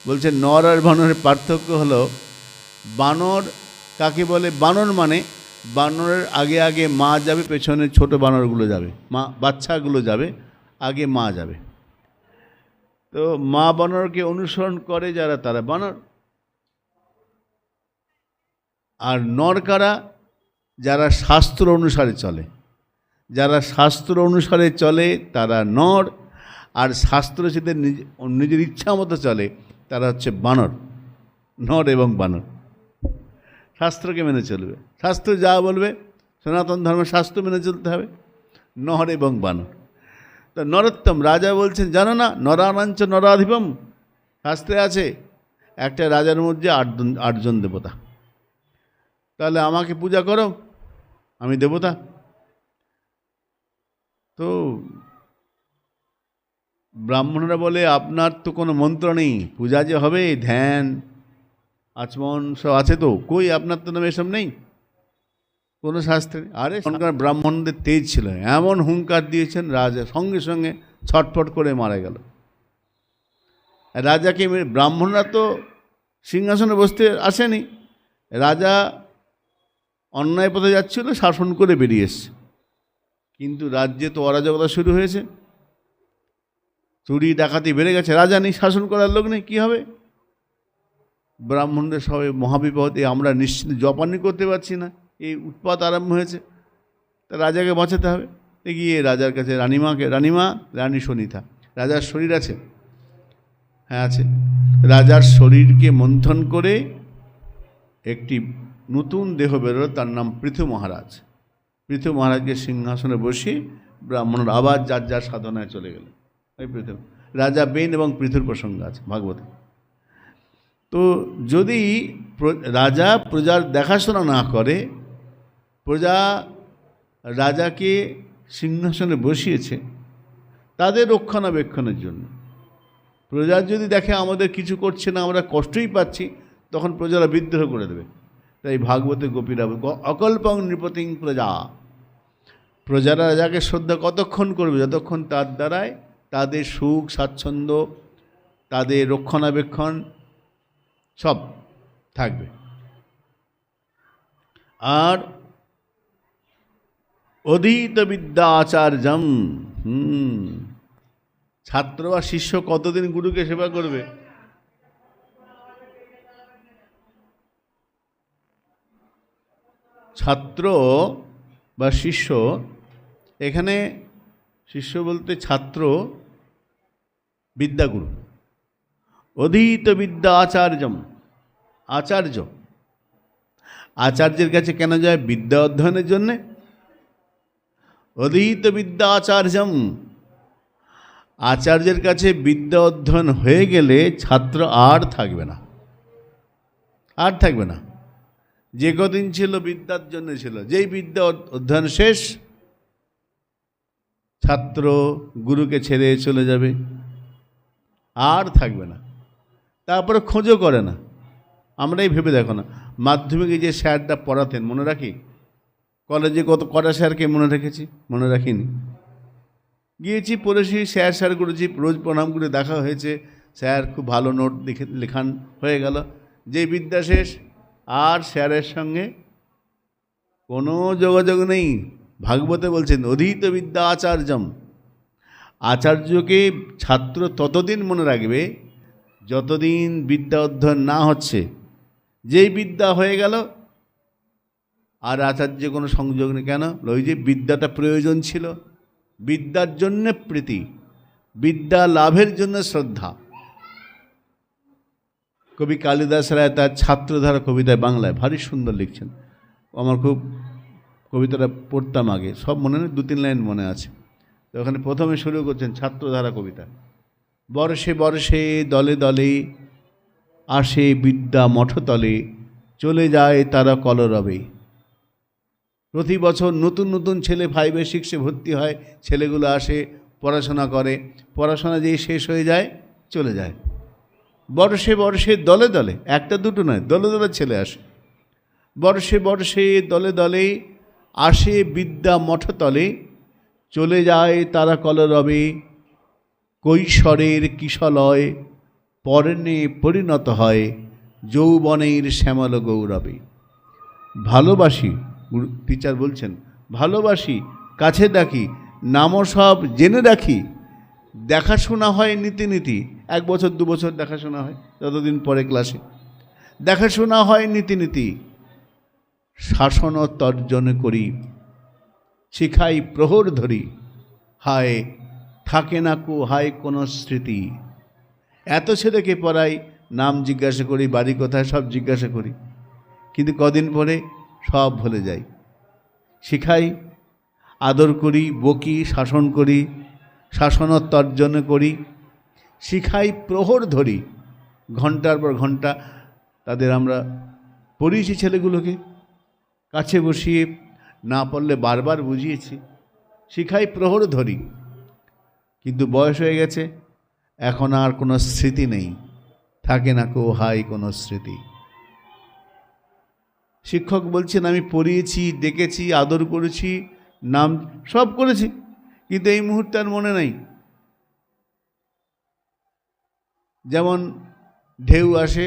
বলছে নর আর বানরের পার্থক্য হলো, বানর কাকে বলে? বানর মানে বানরের আগে আগে মা যাবে, পেছনে ছোট বানরগুলো যাবে, মা বাচ্চাগুলো যাবে, আগে মা যাবে। তো মা বানরকে অনুসরণ করে যারা, তারা বানর। আর নর কারা? যারা শাস্ত্র অনুসারে চলে, যারা শাস্ত্র অনুসারে চলে তারা নর, আর শাস্ত্র যেদের নিজের ইচ্ছা মতো চলে তারা হচ্ছে বানর। নর এবং বানর শাস্ত্রকে মেনে চলবে, শাস্ত্র যা বলবে, সনাতন ধর্মের শাস্ত্র মেনে চলতে হবে। নর এবং বানর। তো নরোত্তম রাজা বলছেন, জানো না, নরানাঞ্চ নরাধিপম, শাস্ত্রে আছে একটা রাজার মধ্যে 8 জন দেবতা। তাহলে আমাকে পূজা করো, আমি দেবতা। তো ব্রাহ্মণরা বলে, আপনার তো কোনো মন্ত্র নেই, পূজা যে হবে, ধ্যান আচমন সব আছে তো, কই আপনার তো নামে এসব নেই। কোনো শাস্ত্রে। আরে এখনকার ব্রাহ্মণদের তেজ ছিল, এমন হুঙ্কার দিয়েছেন রাজা সঙ্গে সঙ্গে ছটফট করে মারা গেল। রাজাকে ব্রাহ্মণরা তো সিংহাসনে বসতে আসেনি, রাজা অন্যায় পথে যাচ্ছিল, শাসন করে বেরিয়ে এসছে। কিন্তু রাজ্যে তো অরাজকতা শুরু হয়েছে, চুরি ডাকাতি বেড়ে গেছে, রাজা নেই, শাসন করার লোক নেই, কী হবে? ব্রাহ্মণদের সবাই মহাবিপদে, আমরা নিশ্চিন্ত জপানি করতে পারছি না, এই উৎপাত আরম্ভ হয়েছে, তা রাজাকে বাঁচাতে হবে। গিয়ে রাজার কাছে রানীমা রানী সনিতা, রাজার শরীর আছে? হ্যাঁ আছে। রাজার শরীরকে মন্থন করে একটি নতুন দেহ বেরোলো, তার নাম পৃথু মহারাজ। পৃথু মহারাজকে সিংহাসনে বসিয়ে ব্রাহ্মণরা আবার যার যার সাধনায় চলে গেল। এই পৃথু রাজা বেন এবং পৃথুর প্রসঙ্গ আছে ভাগবতে। তো যদি রাজা প্রজার দেখাশোনা না করে, প্রজা রাজাকে সিংহাসনে বসিয়েছে তাদের রক্ষণাবেক্ষণের জন্য, প্রজা যদি দেখে আমাদের কিছু করছে না, আমরা কষ্টই পাচ্ছি, তখন প্রজারা বিদ্রোহ করে দেবে। তাই ভাগবতে গোপীরা অকল্পং নৃপতিং প্রজা, প্রজারা রাজাকে শ্রদ্ধা কতক্ষণ করবে? যতক্ষণ তার দ্বারায় তাদের সুখ স্বাচ্ছন্দ্য, তাদের রক্ষণাবেক্ষণ সব থাকবে। আর অধীত বিদ্যা আচার্যম, ছাত্র বা শিষ্য কতদিন গুরুকে সেবা করবে? ছাত্র বা শিষ্য, এখানে শিষ্য বলতে ছাত্র, বিদ্যাগুরু। অধীত বিদ্যা আচার্যম, আচার্য, আচার্যের কাছে কেন যায়? বিদ্যা অধ্যয়নের জন্যে। অধীত বিদ্যা আচার্যম, আচার্যের কাছে বিদ্যা অধ্যয়ন হয়ে গেলে ছাত্র আর থাকবে না, আর থাকবে না। যে কদিন ছিল বিদ্যার জন্য ছিল, যেই বিদ্যা অধ্যয়ন শেষ, ছাত্র গুরুকে ছেড়ে চলে যাবে, আর থাকবে না। তারপরে খোঁজও করে না। আমরাই ভেবে দেখো না, মাধ্যমিকে যে স্যারটা পড়াতেন মনে রাখি? কলেজে কটা স্যারকে মনে রেখেছি? মনে রাখিনি। গিয়েছি, পড়েছি, স্যার করেছি, রোজ প্রণাম করে দেখা হয়েছে, স্যার খুব ভালো নোট লেখান হয়ে গেল। যে বিদ্যা শেষ, আর স্যারের সঙ্গে কোনো যোগাযোগ নেই। ভাগবতে বলছেন অধীত বিদ্যা আচার্যম, আচার্যকে ছাত্র ততদিন মনে রাখবে যতদিন বিদ্যা অধ্যয়ন না হচ্ছে। যেই বিদ্যা হয়ে গেল আর আচার্য কোনো সংযোগ নেই। কেন? ওই যে বিদ্যাটা প্রয়োজন ছিল, বিদ্যার জন্যে প্রীতি, বিদ্যা লাভের জন্য শ্রদ্ধা। কবি কালিদাস রায় তার ছাত্রধারা কবিতায় বাংলায় ভারী সুন্দর লিখছেন। আমার খুব কবিতাটা পড়তাম আগে, সব মনে নেই, 2-3 লাইন মনে আছে। তো ওখানে প্রথমে শুরু করছেন ছাত্রধারা কবিতা। বর্ষে বর্ষে দলে দলে আসে বিদ্যা মঠতলে, চলে যায় তারা কলরবে। প্রতি বছর নতুন নতুন ছেলে 5-এ 6-এ ভর্তি হয়, ছেলেগুলো আসে, পড়াশোনা করে, পড়াশোনা যেই শেষ হয়ে যায় চলে যায়। বর্ষে বর্ষে দলে দলে, একটা দুটো নয়, দলে দলে ছেলে আসে। বর্ষে বর্ষে দলে দলে আসে বিদ্যা মঠতলে, চলে যায় তারা কলরবে। কৈশোরের কিশলয় পর্ণে পরিণত হয়, যৌবনের শ্যামল গৌরবে। ভালোবাসি, টিচার বলছেন, ভালোবাসি, কাছে ডাকি, নামও সব জেনে রাখি। দেখাশোনা হয় নীতি নীতি, 1 বছর 2 বছর দেখাশোনা হয়, যতদিন পরে ক্লাসে দেখাশোনা হয় নীতি নীতি। শাসন তর্জন করি, শিখাই প্রহর ধরি, হায় থাকে না কো হায় কোনো স্মৃতি। এত ছেলেকে পড়াই, নাম জিজ্ঞাসা করি, বাড়ি কোথায় সব জিজ্ঞাসা করি, কিন্তু কদিন পরে সব ভুলে যাই। শিখাই, আদর করি, বকি, শাসন করি, শাসন তর্জন করি, শিখাই প্রহর ধরি, ঘন্টার পর ঘন্টা তাদের আমরা পড়িয়েছি। ছেলেগুলোকে কাছে বসিয়ে, না পড়লে বারবার বুঝিয়েছি, শিখাই প্রহর ধরি। কিন্তু বয়স হয়ে গেছে, এখন আর কোনো স্মৃতি নেই, থাকে না কো হাই কোনো স্মৃতি। শিক্ষক বলছেন আমি পড়িয়েছি, ডেকেছি, আদর করেছি, নাম সব করেছি, কিন্তু এই মুহূর্তে আর মনে নাই। যেমন ঢেউ আসে,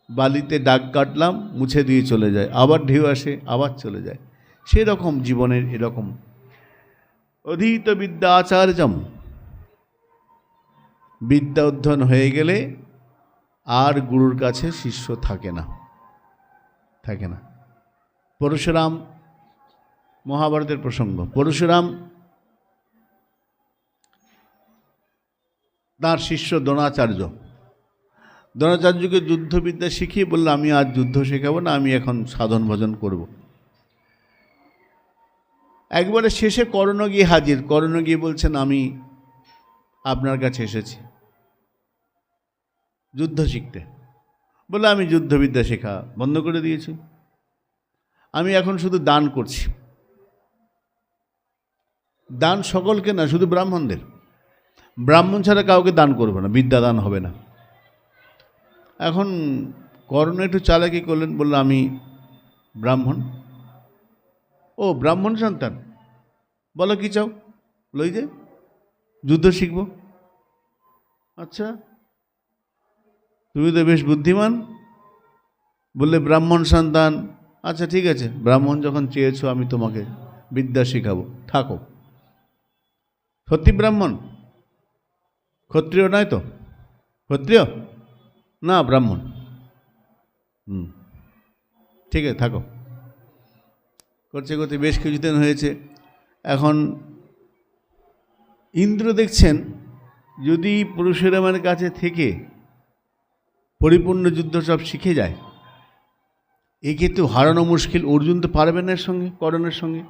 বালিতে দাগ কাটলাম, মুছে দিয়ে চলে যায়, আবার ঢেউ আসে, আবার চলে যায়। সেরকম জীবনের এরকম অধীত বিদ্যা আচার্যম, বিদ্যা অধ্যয়ন হয়ে গেলে আর গুরুর কাছে শিষ্য থাকে না, থাকে না। পরশুরাম, মহাভারতের প্রসঙ্গ, পরশুরাম তার শিষ্য দ্রোণাচার্য, দ্রোণাচার্যকে যুদ্ধবিদ্যা শিখিয়ে বলল আমি আজ যুদ্ধ শেখাবো না, আমি এখন সাধন ভজন করব। একবারে শেষে কর্ণ গিয়ে হাজির, কর্ণ গিয়ে বলছেন আমি আপনার কাছে এসেছি যুদ্ধ শিখতে। বলে আমি যুদ্ধবিদ্যা শেখা বন্ধ করে দিয়েছি, আমি এখন শুধু দান করছি। দান সকলকে না, শুধু ব্রাহ্মণদের, ব্রাহ্মণ ছাড়া কাউকে দান করবে না, বিদ্যা দান হবে না। এখন কর্ণ একটু চালাকি করলেন, বলল আমি ব্রাহ্মণ। ও ব্রাহ্মণ সন্তান, বলো কি চাও, লই যে যুদ্ধ শিখব। আচ্ছা তুমি তো বেশ বুদ্ধিমান, বললে ব্রাহ্মণ সন্তান, আচ্ছা ঠিক আছে, ব্রাহ্মণ যখন চেয়েছো আমি তোমাকে বিদ্যা শেখাবো, থাকো। সত্যি ব্রাহ্মণ? ক্ষত্রিয় নয় তো? ক্ষত্রিয় না, ব্রাহ্মণ। ঠিক আছে থাকো। করতে করতে বেশ কিছুদিন হয়েছে। এখন ইন্দ্র দেখছেন যদি পরশুরামের কাছে থেকে পরিপূর্ণ যুদ্ধ সব শিখে যায়, একে তো হারানো মুশকিল, অর্জুন তো পারবে না এর সঙ্গে, কর্ণের সঙ্গে।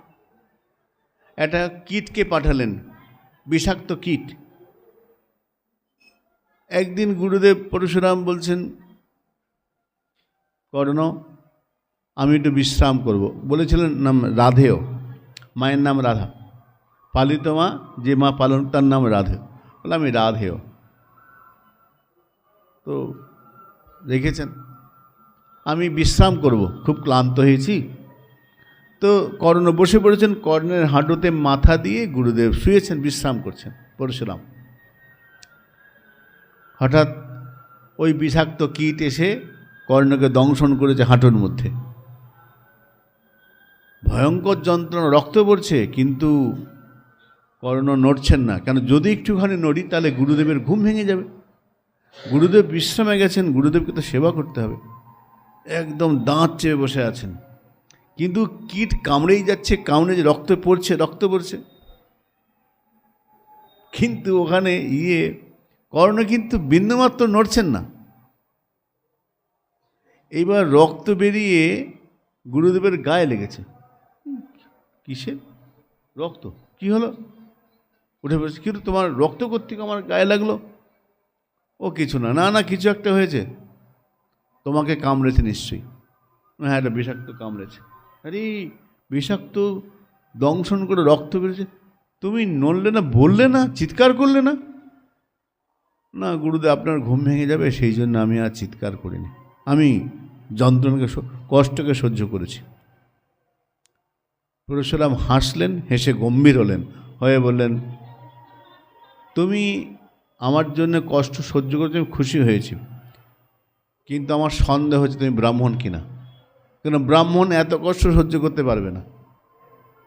একটা কীটকে পাঠালেন, বিষাক্ত কীট। একদিন গুরুদেব পরশুরাম বলছেন কর্ণ আমি একটু বিশ্রাম করব। বলেছিলেন নাম রাধেয়, মায়ের নাম রাধা, পালিত মা, যে মা পালন তার নাম রাধে, বলে আমি রাধেয়। তো রেখেছেন, আমি বিশ্রাম করব, খুব ক্লান্ত হয়েছি। তো কর্ণ বসে পড়েছেন, কর্ণের হাঁটুতে মাথা দিয়ে গুরুদেব শুয়েছেন, বিশ্রাম করছেন পরশুরাম। হঠাৎ ওই বিষাক্ত কীট এসে কর্ণকে দংশন করেছে হাঁটুর মধ্যে। ভয়ঙ্কর যন্ত্রণা, রক্ত পড়ছে, কিন্তু কর্ণ নড়ছেন না। কেন, যদি একটুখানি নড়ি তাহলে গুরুদেবের ঘুম ভেঙে যাবে। গুরুদেব বিশ্রামে গেছেন, গুরুদেবকে তো সেবা করতে হবে। একদম দাঁত চেপে বসে আছেন, কিন্তু কীট কামড়েই যাচ্ছে, কামড়ে যে রক্ত পড়ছে, রক্ত পড়ছে। কিন্তু ওখানে কর্ণ কিন্তু বিন্দুমাত্র নড়ছেন না। এইবার রক্ত বেরিয়ে গুরুদেবের গায়ে লেগেছে। কিসের রক্ত, কি হলো? উঠে বসে, কিন্তু তোমার রক্ত কর্তৃক আমার গায়ে লাগলো? ও কিছু না, না না কিছু একটা হয়েছে, তোমাকে কামড়েছে নিশ্চয়ই। হ্যাঁ এটা বিষাক্ত কামড়েছে। আরে বিষাক্ত দংশন করে রক্ত বেরিয়েছে, তুমি নড়লে না, বললে না, চিৎকার করলে না? না গুরুদেব আপনার ঘুম ভেঙে যাবে, সেই জন্য আমি আর চিৎকার করিনি, আমি যন্ত্রণাকে কষ্টকে সহ্য করেছি। পরশুরাম হাসলেন, হেসে গম্ভীর হলেন, হয়ে বললেন তুমি আমার জন্য কষ্ট সহ্য করতে আমি খুশি হয়েছি, কিন্তু আমার সন্দেহ হচ্ছে তুমি ব্রাহ্মণ কিনা। কেন, ব্রাহ্মণ এত কষ্ট সহ্য করতে পারবে না,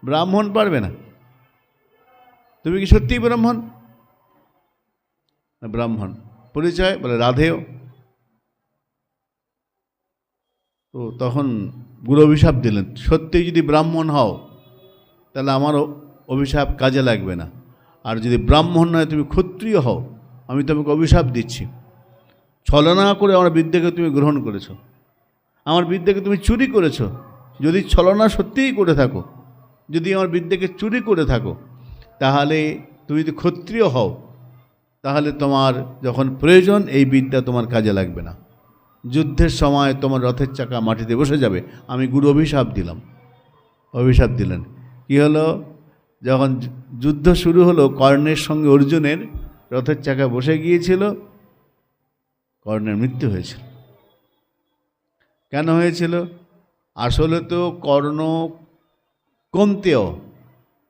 ব্রাহ্মণ পারবে না। তুমি কি সত্যিই ব্রাহ্মণ? ব্রাহ্মণ। পরিচয়? বলে রাধেয়। তো তখন গুরু অভিশাপ দিলেন, সত্যিই যদি ব্রাহ্মণ হও তাহলে আমারও অভিশাপ কাজে লাগবে না, আর যদি ব্রাহ্মণ নয় তুমি ক্ষত্রিয় হও, আমি তোমাকে অভিশাপ দিচ্ছি। ছলনা করে আমার বিদ্যাকে তুমি গ্রহণ করেছো, আমার বিদ্যাকে তুমি চুরি করেছো। যদি ছলনা সত্যিই করে থাকো, যদি আমার বিদ্যাকে চুরি করে থাকো, তাহলে তুমি যদি ক্ষত্রিয় হও, তাহলে তোমার যখন প্রয়োজন এই বিদ্যা তোমার কাজে লাগবে না, যুদ্ধের সময় তোমার রথের চাকা মাটিতে বসে যাবে। আমি গুরু অভিশাপ দিলাম। অভিশাপ দিলেন। কি হলো, যখন যুদ্ধ শুরু হলো, কর্ণের সঙ্গে অর্জুনের রথের চাকা বসে গিয়েছিল, কর্ণের মৃত্যু হয়েছিল। কেন হয়েছিল? আসলে তো কর্ণ কন্তেয়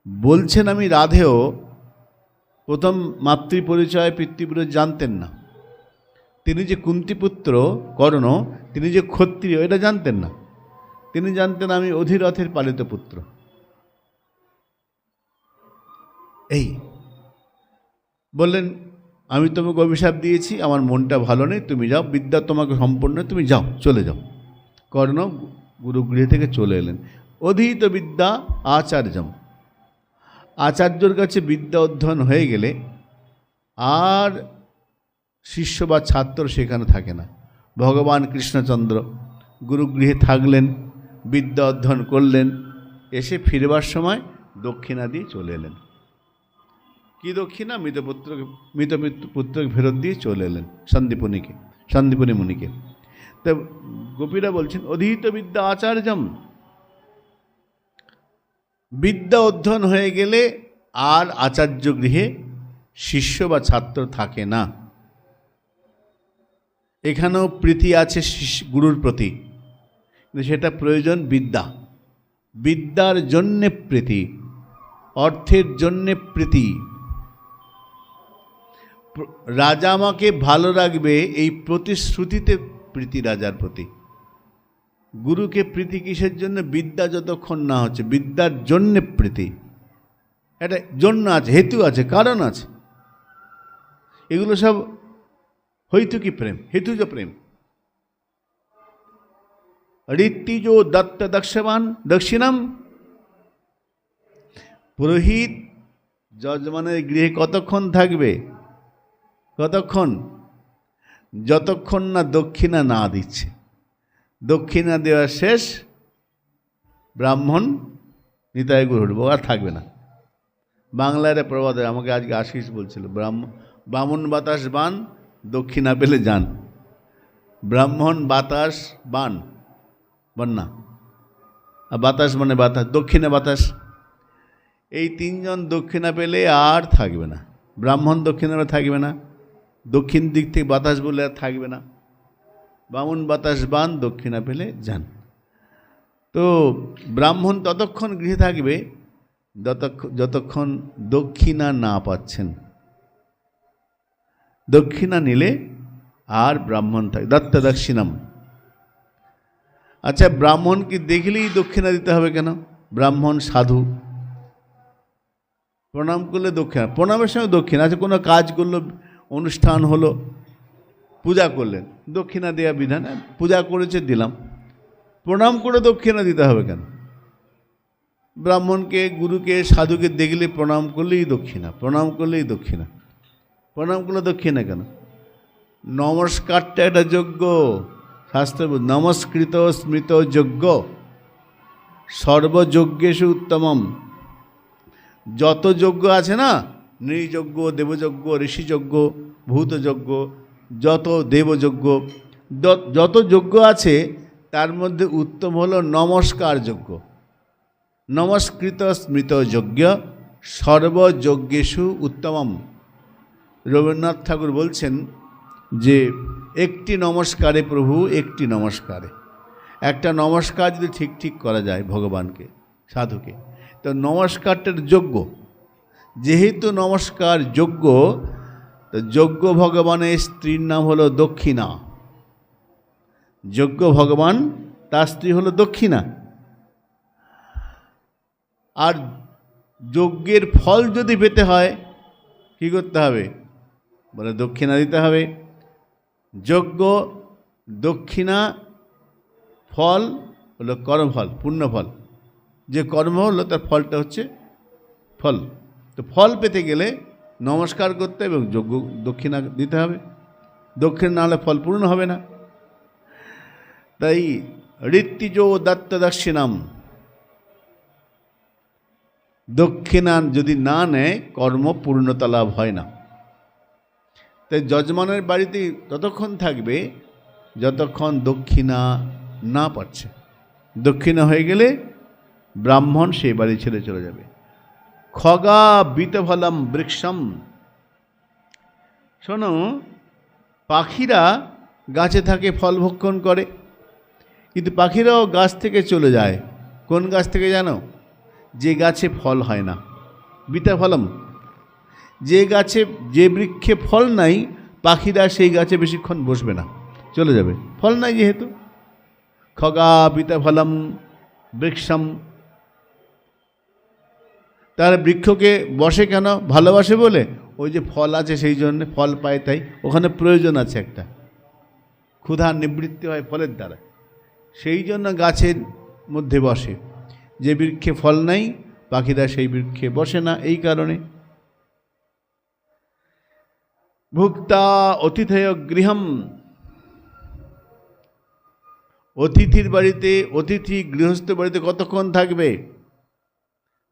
বলছেন আমি রাধেও প্রথম মাতৃপরিচয় পিতৃপুরুষ জানতেন না। তিনি যে কুন্তিপুত্র কর্ণ, তিনি যে ক্ষত্রিয় এটা জানতেন না। তিনি জানতেন আমি অধিরথের পালিত পুত্র। এই বললেন আমি তোমাকে অভিশাপ দিয়েছি, আমার মনটা ভালো নেই, তুমি যাও, বিদ্যা তোমাকে সম্পূর্ণ, তুমি যাও, চলে যাও। কর্ণ গুরুগৃহ থেকে চলে এলেন। অধীত বিদ্যা আচার্যম, আচার্যর কাছে বিদ্যা অধ্যয়ন হয়ে গেলে আর শিষ্য বা ছাত্র সেখানে থাকে না। ভগবান কৃষ্ণচন্দ্র গুরুগৃহে থাকলেন, বিদ্যা অধ্যয়ন করলেন, এসে ফিরবার সময় দক্ষিণা দিয়ে চলে এলেন। কি দক্ষিণা? মৃত পুত্রকে ফেরত দিয়ে চলে এলেন সন্দীপনী মুনিকে। তো গোপীরা বলছেন অধীত বিদ্যা আচার্যম, বিদ্যা অধ্যয়ন হয়ে গেলে আর আচার্য গৃহে শিষ্য বা ছাত্র থাকে না। এখানেও প্রীতি আছে গুরুর প্রতি, কিন্তু সেটা প্রয়োজন বিদ্যা। বিদ্যার জন্যে প্রীতি, অর্থের জন্যে প্রীতি। রাজা আমাকে ভালো রাখবে এই প্রতিশ্রুতিতে প্রীতি রাজার প্রতি। গুরুকে প্রীতি কিসের জন্য? বিদ্যা যতক্ষণ না হচ্ছে, বিদ্যার জন্যে প্রীতি। এটা জন্য আছে, হেতু আছে, কারণ আছে। এগুলো সব হৈতুকী প্রেম, হেতুজ প্রেম। ঋত্বিজো দত্ত দক্ষিণাম, পুরোহিত যজমানের গৃহে কতক্ষণ থাকবে? কতক্ষণ? যতক্ষণ না দক্ষিণা না দিচ্ছে। দক্ষিণা দেওয়া শেষ, ব্রাহ্মণ নিতাই গুরু উঠবো, আর থাকবে না। বাংলার প্রবাদ, আমাকে আজকে আশিস বলছিল, বামুন বাতাস বান, দক্ষিণা পেলে যান। ব্রাহ্মণ বাতাস বান, বন্যা, আর বাতাস মানে বাতাস, দক্ষিণা বাতাস, এই তিনজন দক্ষিণা পেলে আর থাকবে না। ব্রাহ্মণ দক্ষিণা থাকবে না, দক্ষিণ দিক থেকে বাতাস বলে আর থাকবে না। বামুন বাতাস বান, দক্ষিণা পেলে যান। তো ব্রাহ্মণ ততক্ষণ গৃহে থাকবে যতক্ষণ দক্ষিণা না পাচ্ছেন। দক্ষিণা নিলে আর ব্রাহ্মণ থাকে। দত্ত দক্ষিণাম। আচ্ছা, ব্রাহ্মণকে দেখলেই দক্ষিণা দিতে হবে কেন? ব্রাহ্মণ সাধু, প্রণাম করলে দক্ষিণা, প্রণামের সঙ্গে দক্ষিণা। আচ্ছা, কোনো কাজ করলো, অনুষ্ঠান হলো, পূজা করলেন, দক্ষিণা দেওয়া বিধান, পূজা করেছে দিলাম। প্রণাম করে দক্ষিণা দিতে হবে কেন? ব্রাহ্মণকে, গুরুকে, সাধুকে দেখলে প্রণাম করলেই দক্ষিণা, প্রণাম করলেই দক্ষিণা। প্রণাম করলে দক্ষিণা কেন? নমস্কারটা একটা যজ্ঞ। শাস্ত্র নমস্কৃত স্মৃত যজ্ঞ সর্বযজ্ঞেষু উত্তমম। যত যজ্ঞ আছে না, নৃযজ্ঞ, দেবযজ্ঞ, ঋষিযজ্ঞ, ভূতযজ্ঞ, যত দেবযজ্ঞ, যত যজ্ঞ আছে তার মধ্যে উত্তম হলো নমস্কার যজ্ঞ। নমস্কৃত স্মৃত যজ্ঞ সর্বযজ্ঞেষু উত্তমম। রবীন্দ্রনাথ ঠাকুর বলছেন যে একটি নমস্কারে প্রভু, একটি নমস্কারে। একটা নমস্কার যদি ঠিক ঠিক করা যায় ভগবানকে, সাধুকে, তো নমস্কারটার যোগ্য। যেহেতু নমস্কার যোগ্য, তো যোগ্য ভগবানের স্ত্রীর নাম হলো দক্ষিণা। যোগ্য ভগবান, তার স্ত্রী হলো দক্ষিণা। আর যজ্ঞের ফল যদি পেতে হয় কী করতে হবে? বলে দক্ষিণা দিতে হবে। যজ্ঞ, দক্ষিণা, ফল হলো কর্মফল, পুণ্যফল। যে কর্ম হলো তার ফলটা হচ্ছে ফল। তো ফল পেতে গেলে নমস্কার করতে হবে এবং যজ্ঞ দক্ষিণা দিতে হবে। দক্ষিণা না হলে ফল পূর্ণ হবে না। তাই ঋত্বিজো দত্ত দক্ষিণাম, দক্ষিণা যদি না নেয় কর্ম পূর্ণতা লাভ হয় না। তাই যজমানের বাড়িতে ততক্ষণ থাকবে যতক্ষণ দক্ষিণা না পাচ্ছে। দক্ষিণা হয়ে গেলে ব্রাহ্মণ সেই বাড়ি ছেড়ে চলে যাবে। খগা বিতফলম বৃক্ষম। শোনো, পাখিরা গাছে থাকে, ফল ভক্ষণ করে, কিন্তু পাখিরাও গাছ থেকে চলে যায়। কোন গাছ থেকে জানো? যে গাছে ফল হয় না, বিতা ফলম। যে গাছে, যে বৃক্ষে ফল নাই, পাখিরা সেই গাছে বেশিক্ষণ বসবে না, চলে যাবে, ফল নাই যেহেতু। খগা পিতা ফলম বৃক্ষম। তার বৃক্ষকে বসে কেন? ভালোবাসে বলে। ওই যে ফল আছে সেই জন্য, ফল পায় তাই। ওখানে প্রয়োজন আছে একটা, ক্ষুধা নিবৃত্তি হয় ফলের দ্বারা, সেই জন্য গাছের মধ্যে বসে। যে বৃক্ষে ফল নাই, পাখিরা সেই বৃক্ষে বসে না, এই কারণে। ভুক্তা অতিথেয় গৃহম। অতিথির বাড়িতে, অতিথি গৃহস্থ বাড়িতে কতক্ষণ থাকবে?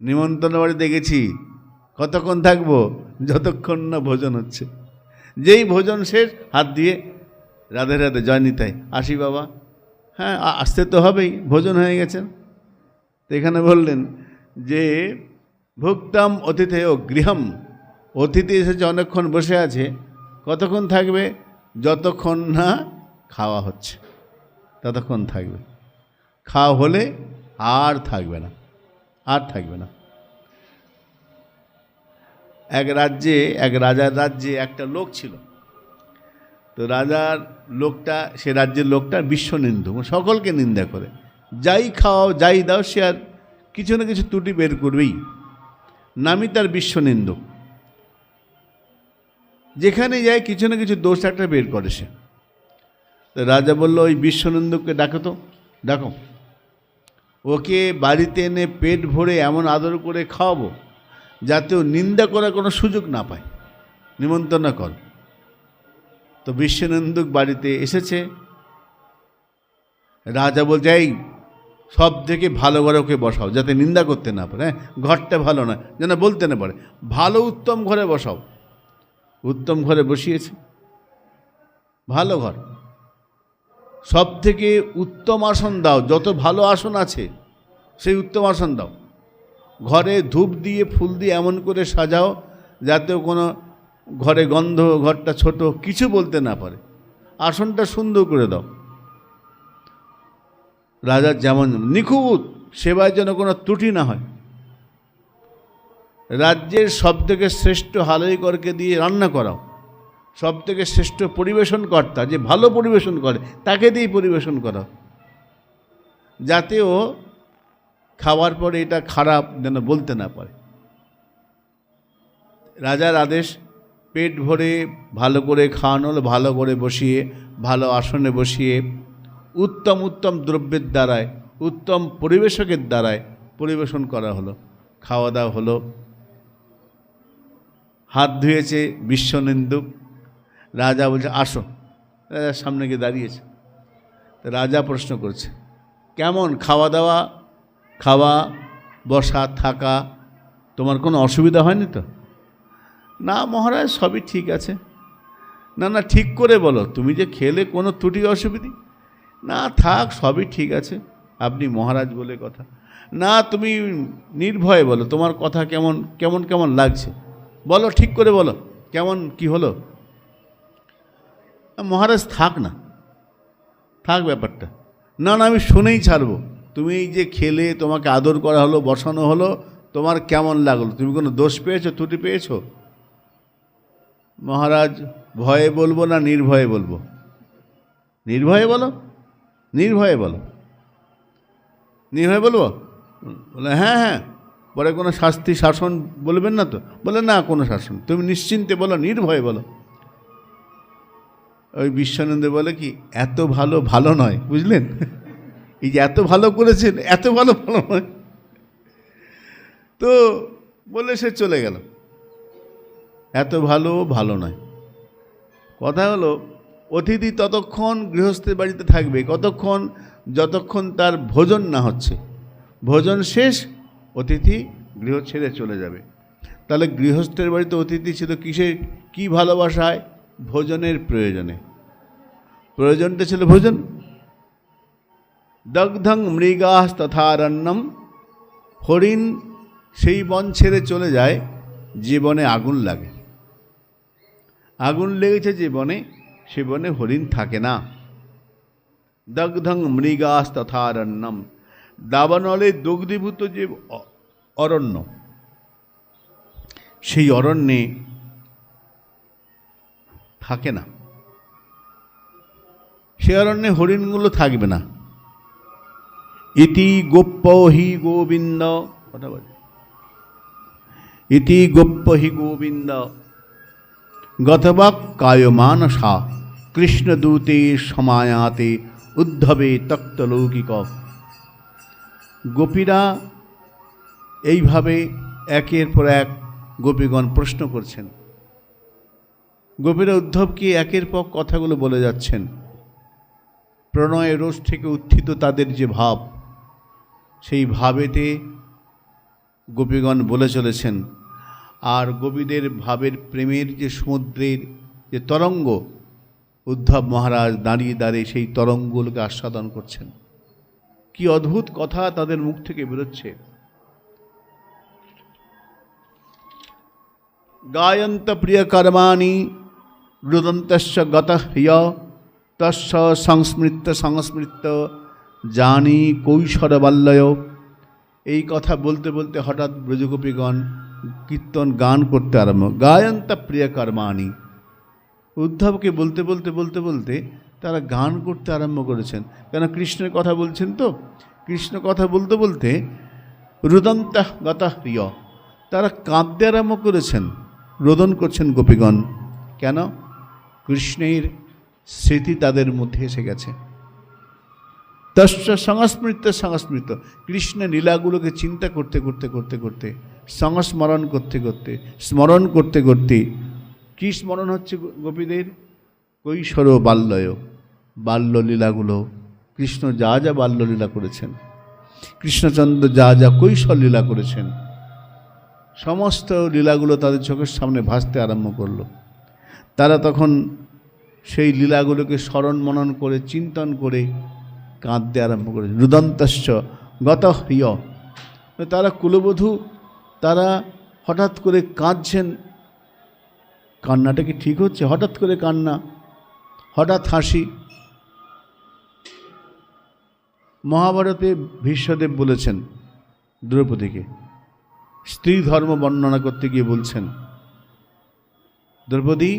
নিমন্ত্রণ বাড়িতে গেছি, কতক্ষণ থাকবো? যতক্ষণ না ভোজন হচ্ছে। যেই ভোজন শেষ, হাত দিয়ে রাধে রাধে, জয় নিতাই, আসি বাবা। হ্যাঁ, আসতে তো হবেই, ভোজন হয়ে গেছেন। তো এখানে বললেন যে ভুক্তাম অতিথেয় গৃহম। অতিথি এসেছে, অনেকক্ষণ বসে আছে, কতক্ষণ থাকবে? যতক্ষণ না খাওয়া হচ্ছে ততক্ষণ থাকবে। খাওয়া হলে আর থাকবে না, আর থাকবে না। এক রাজ্যে, এক রাজার রাজ্যে একটা লোক ছিল। তো রাজার লোকটা, সে রাজ্যের লোকটা বিশ্বনিন্দু, সকলকে নিন্দা করে। যাই খাওয়াও, যাই দাও, সে আর কিছু না কিছু ত্রুটি বের করবেই। নামই তার বিশ্বনিন্দু। যেখানে যায় কিছু না কিছু দোষ একটা বের করে সে। তো রাজা বলল, ওই বিশ্বনিন্দুকে ডাকো তো, ডাকো। ওকে বাড়িতে এনে পেট ভরে এমন আদর করে খাওয়াবো যাতে ও নিন্দা করার কোনো সুযোগ না পায়, নিমন্ত্রণ কর। তো বিশ্বনিন্দুক বাড়িতে এসেছে। রাজা বলছে, এই সব থেকে ভালো ঘরে ওকে বসাও, যাতে নিন্দা করতে না পারে। হ্যাঁ, ঘরটা ভালো না, যেন বলতে না পারে, ভালো উত্তম ঘরে বসাও। উত্তম ঘরে বসিয়েছে, ভালো ঘর। সব থেকে উত্তম আসন দাও, যত ভালো আসন আছে সেই উত্তম আসন দাও। ঘরে ধূপ দিয়ে, ফুল দিয়ে এমন করে সাজাও যাতে কোনো ঘরে গন্ধ, ঘরটা ছোট, কিছু বলতে না পারে। আসনটা সুন্দর করে দাও। রাজার যেমন নিখুঁত, সেবায় যেন কোনো ত্রুটি না হয়। রাজ্যের সবথেকে শ্রেষ্ঠ হালুইকরকে দিয়ে রান্না করাও। সবথেকে শ্রেষ্ঠ পরিবেশন কর্তা, যে ভালো পরিবেশন করে, তাকে দিয়ে পরিবেশন করাও, যাতে ও খাওয়ার পরে এটা খারাপ যেন বলতে না পারে। রাজার আদেশ, পেট ভরে ভালো করে খাওয়ানো হলো, ভালো করে বসিয়ে, ভালো আসনে বসিয়ে, উত্তম উত্তম দ্রব্যের দ্বারায়, উত্তম পরিবেশকের দ্বারায় পরিবেশন করা হলো। খাওয়া দাওয়া হলো। হাত ধুয়েছে বিশ্বনিন্দুক। রাজা বলছে, আসো। রাজার সামনে গিয়ে দাঁড়িয়েছে। তো রাজা প্রশ্ন করছে, কেমন খাওয়া দাওয়া, খাওয়া, বসা, থাকা, তোমার কোনো অসুবিধা হয়নি তো? না মহারাজ, সবই ঠিক আছে। না না, ঠিক করে বলো, তুমি যে খেলে কোনো ত্রুটি অসুবিধা? না থাক, সবই ঠিক আছে, আপনি মহারাজ বলে কথা। না, তুমি নির্ভয়ে বলো, তোমার কথা কেমন কেমন কেমন লাগছে, বলো, ঠিক করে বলো, কেমন কি হলো? মহারাজ থাক না, থাক ব্যাপারটা। না না, আমি শুনেই ছাড়বো। তুমি এই যে খেলে, তোমাকে আদর করা হলো, বসানো হলো, তোমার কেমন লাগলো? তুমি কোনো দোষ পেয়েছো, ত্রুটি পেয়েছো? মহারাজ, ভয়ে বলবো না নির্ভয়ে বলবো? নির্ভয়ে বলো, নির্ভয়ে বলো। নির্ভয়ে বলবো? বলে হ্যাঁ হ্যাঁ। পরে কোনো শাস্তি, শাসন বলবেন না তো? বলে না, কোনো শাসন, তুমি নিশ্চিন্তে বলো, নির্ভয়ে বলো। ওই বিশ্বানন্দে বলে কি, এত ভালো ভালো নয়, বুঝলেন? এই যে এত ভালো করেছেন, এত ভালো ভালো নয়। তো বলে সে চলে গেল। এত ভালো ভালো নয়। কথা হলো, অতিথি ততক্ষণ গৃহস্থের বাড়িতে থাকবে কতক্ষণ? যতক্ষণ তার ভোজন না হচ্ছে। ভোজন শেষ, অতিথি গৃহ ছেড়ে চলে যাবে। তাহলে গৃহস্থের বাড়িতে অতিথি ছিল কিসে, কি ভালোবাসায়? ভোজনের প্রয়োজনে। প্রয়োজনটা ছিল ভোজন। দগ্ধং মৃগাস তথারণ্যম। হরিণ সেই বন ছেড়ে চলে যায় যে বনে আগুন লাগে। আগুন লেগেছে যে বনে, সে বনে হরিণ থাকে না। দগ্ধং মৃগাস তথারণ্যম, দাবানলে দগ্ধীভূত যে অরণ্য, সেই অরণ্যে থাকে না, সে অরণ্যে হরিণগুলো থাকবে না। ইতি গোপ্য হি গোবিন্দ, কথা বলে, ইতি গোপ্য হি গোবিন্দ গতবাক কায়মানসা কৃষ্ণদূতে সমায়াতে উদ্ধবে তক্তলৌকিক। গোপীরা এইভাবে একের পর এক গোপীগণ প্রশ্ন করছেন। গোপীরা উদ্ধবকে একের পর কথাগুলো বলে যাচ্ছেন। প্রণয় রোষ থেকে উত্থিত তাদের যে ভাব, সেই ভাবেতে গোপীগণ বলে চলেছেন। আর গোপীদের ভাবের প্রেমের যে সমুদ্রের যে তরঙ্গ, উদ্ধব মহারাজ দাঁড়িয়ে দাঁড়িয়ে সেই তরঙ্গগুলোকে আস্বাদন করছেন। কি অদ্ভুত কথা তাদের মুখ থেকে বেরোচ্ছে। গায়ন্ত প্রিয় কর্মাণি রুদন্তস্য গতঃ হ্য তস্য সংস্মৃত্য সংস্মৃত্য জানি কৈশোরবাল্যয়। এই কথা বলতে বলতে হঠাৎ ব্রজগোপীগণ কীর্তন গান করতে আরম্ভ। গায়ন্ত প্রিয় কর্মাণি, উদ্ধবকে বলতে বলতে বলতে বলতে তারা গান করতে আরম্ভ করেছেন। কেন? কৃষ্ণের কথা বলছেন তো। কৃষ্ণ কথা বলতে বলতে রুদন্তঃ গতঃ হ্য, তারা কাঁদতে আরম্ভ করেছেন, রোদন করছেন গোপীগণ। কেন? কৃষ্ণের স্মৃতি তাদের মধ্যে এসে গেছে। তস্য সংস্মৃত সংস্মৃত, কৃষ্ণের লীলাগুলোকে চিন্তা করতে করতে করতে করতে, সংস্মরণ করতে করতে, স্মরণ করতে করতে, কী স্মরণ হচ্ছে গোপীদের? কৈশোর বাল্যয়, বাল্যলীলাগুলো, কৃষ্ণ যা যা বাল্যলীলা করেছেন, কৃষ্ণচন্দ্র যা যা কৈশোর লীলা করেছেন, সমস্ত লীলাগুলো তাদের চোখের সামনে ভাসতে আরম্ভ করলো। তারা তখন সেই লীলাগুলোকে স্মরণ মনন করে চিন্তন করে কাঁদতে আরম্ভ করেছে। রুদন্তস্য গতঃ হ্য, তারা কুলবধূ, তারা হঠাৎ করে কাঁদছেন। কান্নাটা কি ঠিক হচ্ছে? হঠাৎ করে কান্না, হঠাৎ হাসি। মহাভারতে ভীষ্মদেব বলেছেন দ্রৌপদীকে, স্ত্রী ধর্ম বর্ণনা করতে গিয়ে বলছেন, দ্রৌপদী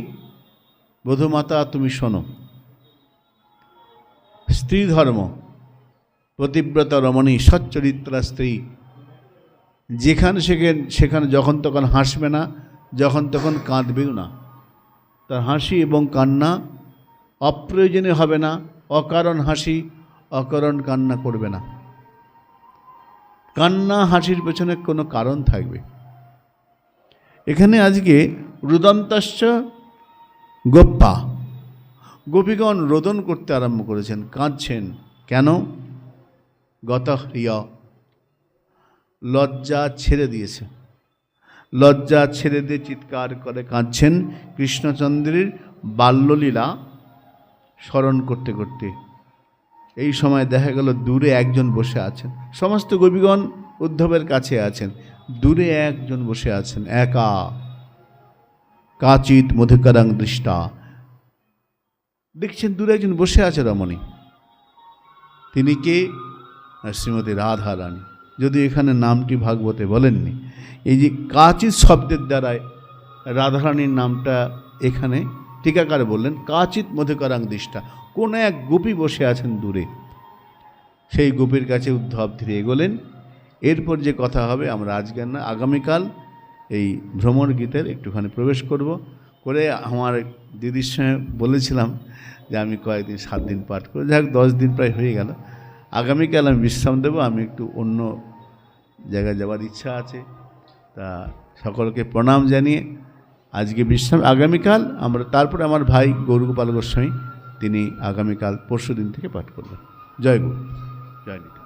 বধূমাতা তুমি শোনো, স্ত্রী ধর্ম, পতিব্রতা রমণী সচ্চরিত্রা স্ত্রী যেখানে সেখানে যখন তখন হাসবে না, যখন তখন কাঁদবেও না। তার হাসি এবং কান্না অপ্রয়োজনীয় হবে না, অকারণ হাসি অকারণ কান্না করবে না। কান্না হাসির পেছনে কোনো কারণ থাকবে। এখানে আজকে রুদন্তস্য গোপ্পা, গোপীগণ রোদন করতে আরম্ভ করেছেন, কাঁদছেন। কেন? গতঃ হ্য, লজ্জা ছেড়ে দিয়েছে, লজ্জা ছেড়ে দিয়ে চিৎকার করে কাঁদছেন কৃষ্ণচন্দ্রের বাল্যলীলা স্মরণ করতে করতে। এই সময় দেখা গেল দূরে একজন বসে আছেন। সমস্ত গোপীগণ উদ্ধবের কাছে আছেন, দূরে একজন বসে আছেন একা। কাচিৎ মধুকরাং দৃষ্টা, দেখছেন দূরে একজন বসে আছে রমণী। তিনি কে? শ্রীমতী রাধা রানী। যদি এখানে নামটি ভাগবতে বলেননি, এই যে কাচিৎ শব্দের দ্বারায় রাধারানীর নামটা এখানে টিকাকারে বললেন। কাচিৎ মধুকরাং দৃষ্টা, কোন এক গোপী বসে আছেন দূরে। সেই গোপীর কাছে উদ্ধব ধীরে এগোলেন। এরপর যে কথা হবে আমরা আজকে না, আগামীকাল এই ভ্রমর গীতের একটুখানি প্রবেশ করব। করে আমার দিদির সঙ্গে বলেছিলাম যে আমি কয়েকদিন 7 দিন পাঠ করে, যাই হোক 10 দিন প্রায় হয়ে গেল। আগামীকাল আমি বিশ্রাম দেবো, আমি একটু অন্য জায়গায় যাওয়ার ইচ্ছা আছে। তা সকলকে প্রণাম জানিয়ে আজকে বিশ্রাম। আগামীকাল আমরা, তারপরে আমার ভাই গৌরগোপাল গোস্বামী তিনি আগামীকাল পরশু দিন থেকে পাঠ করবেন। জয় গুরু, জয় নিতাই।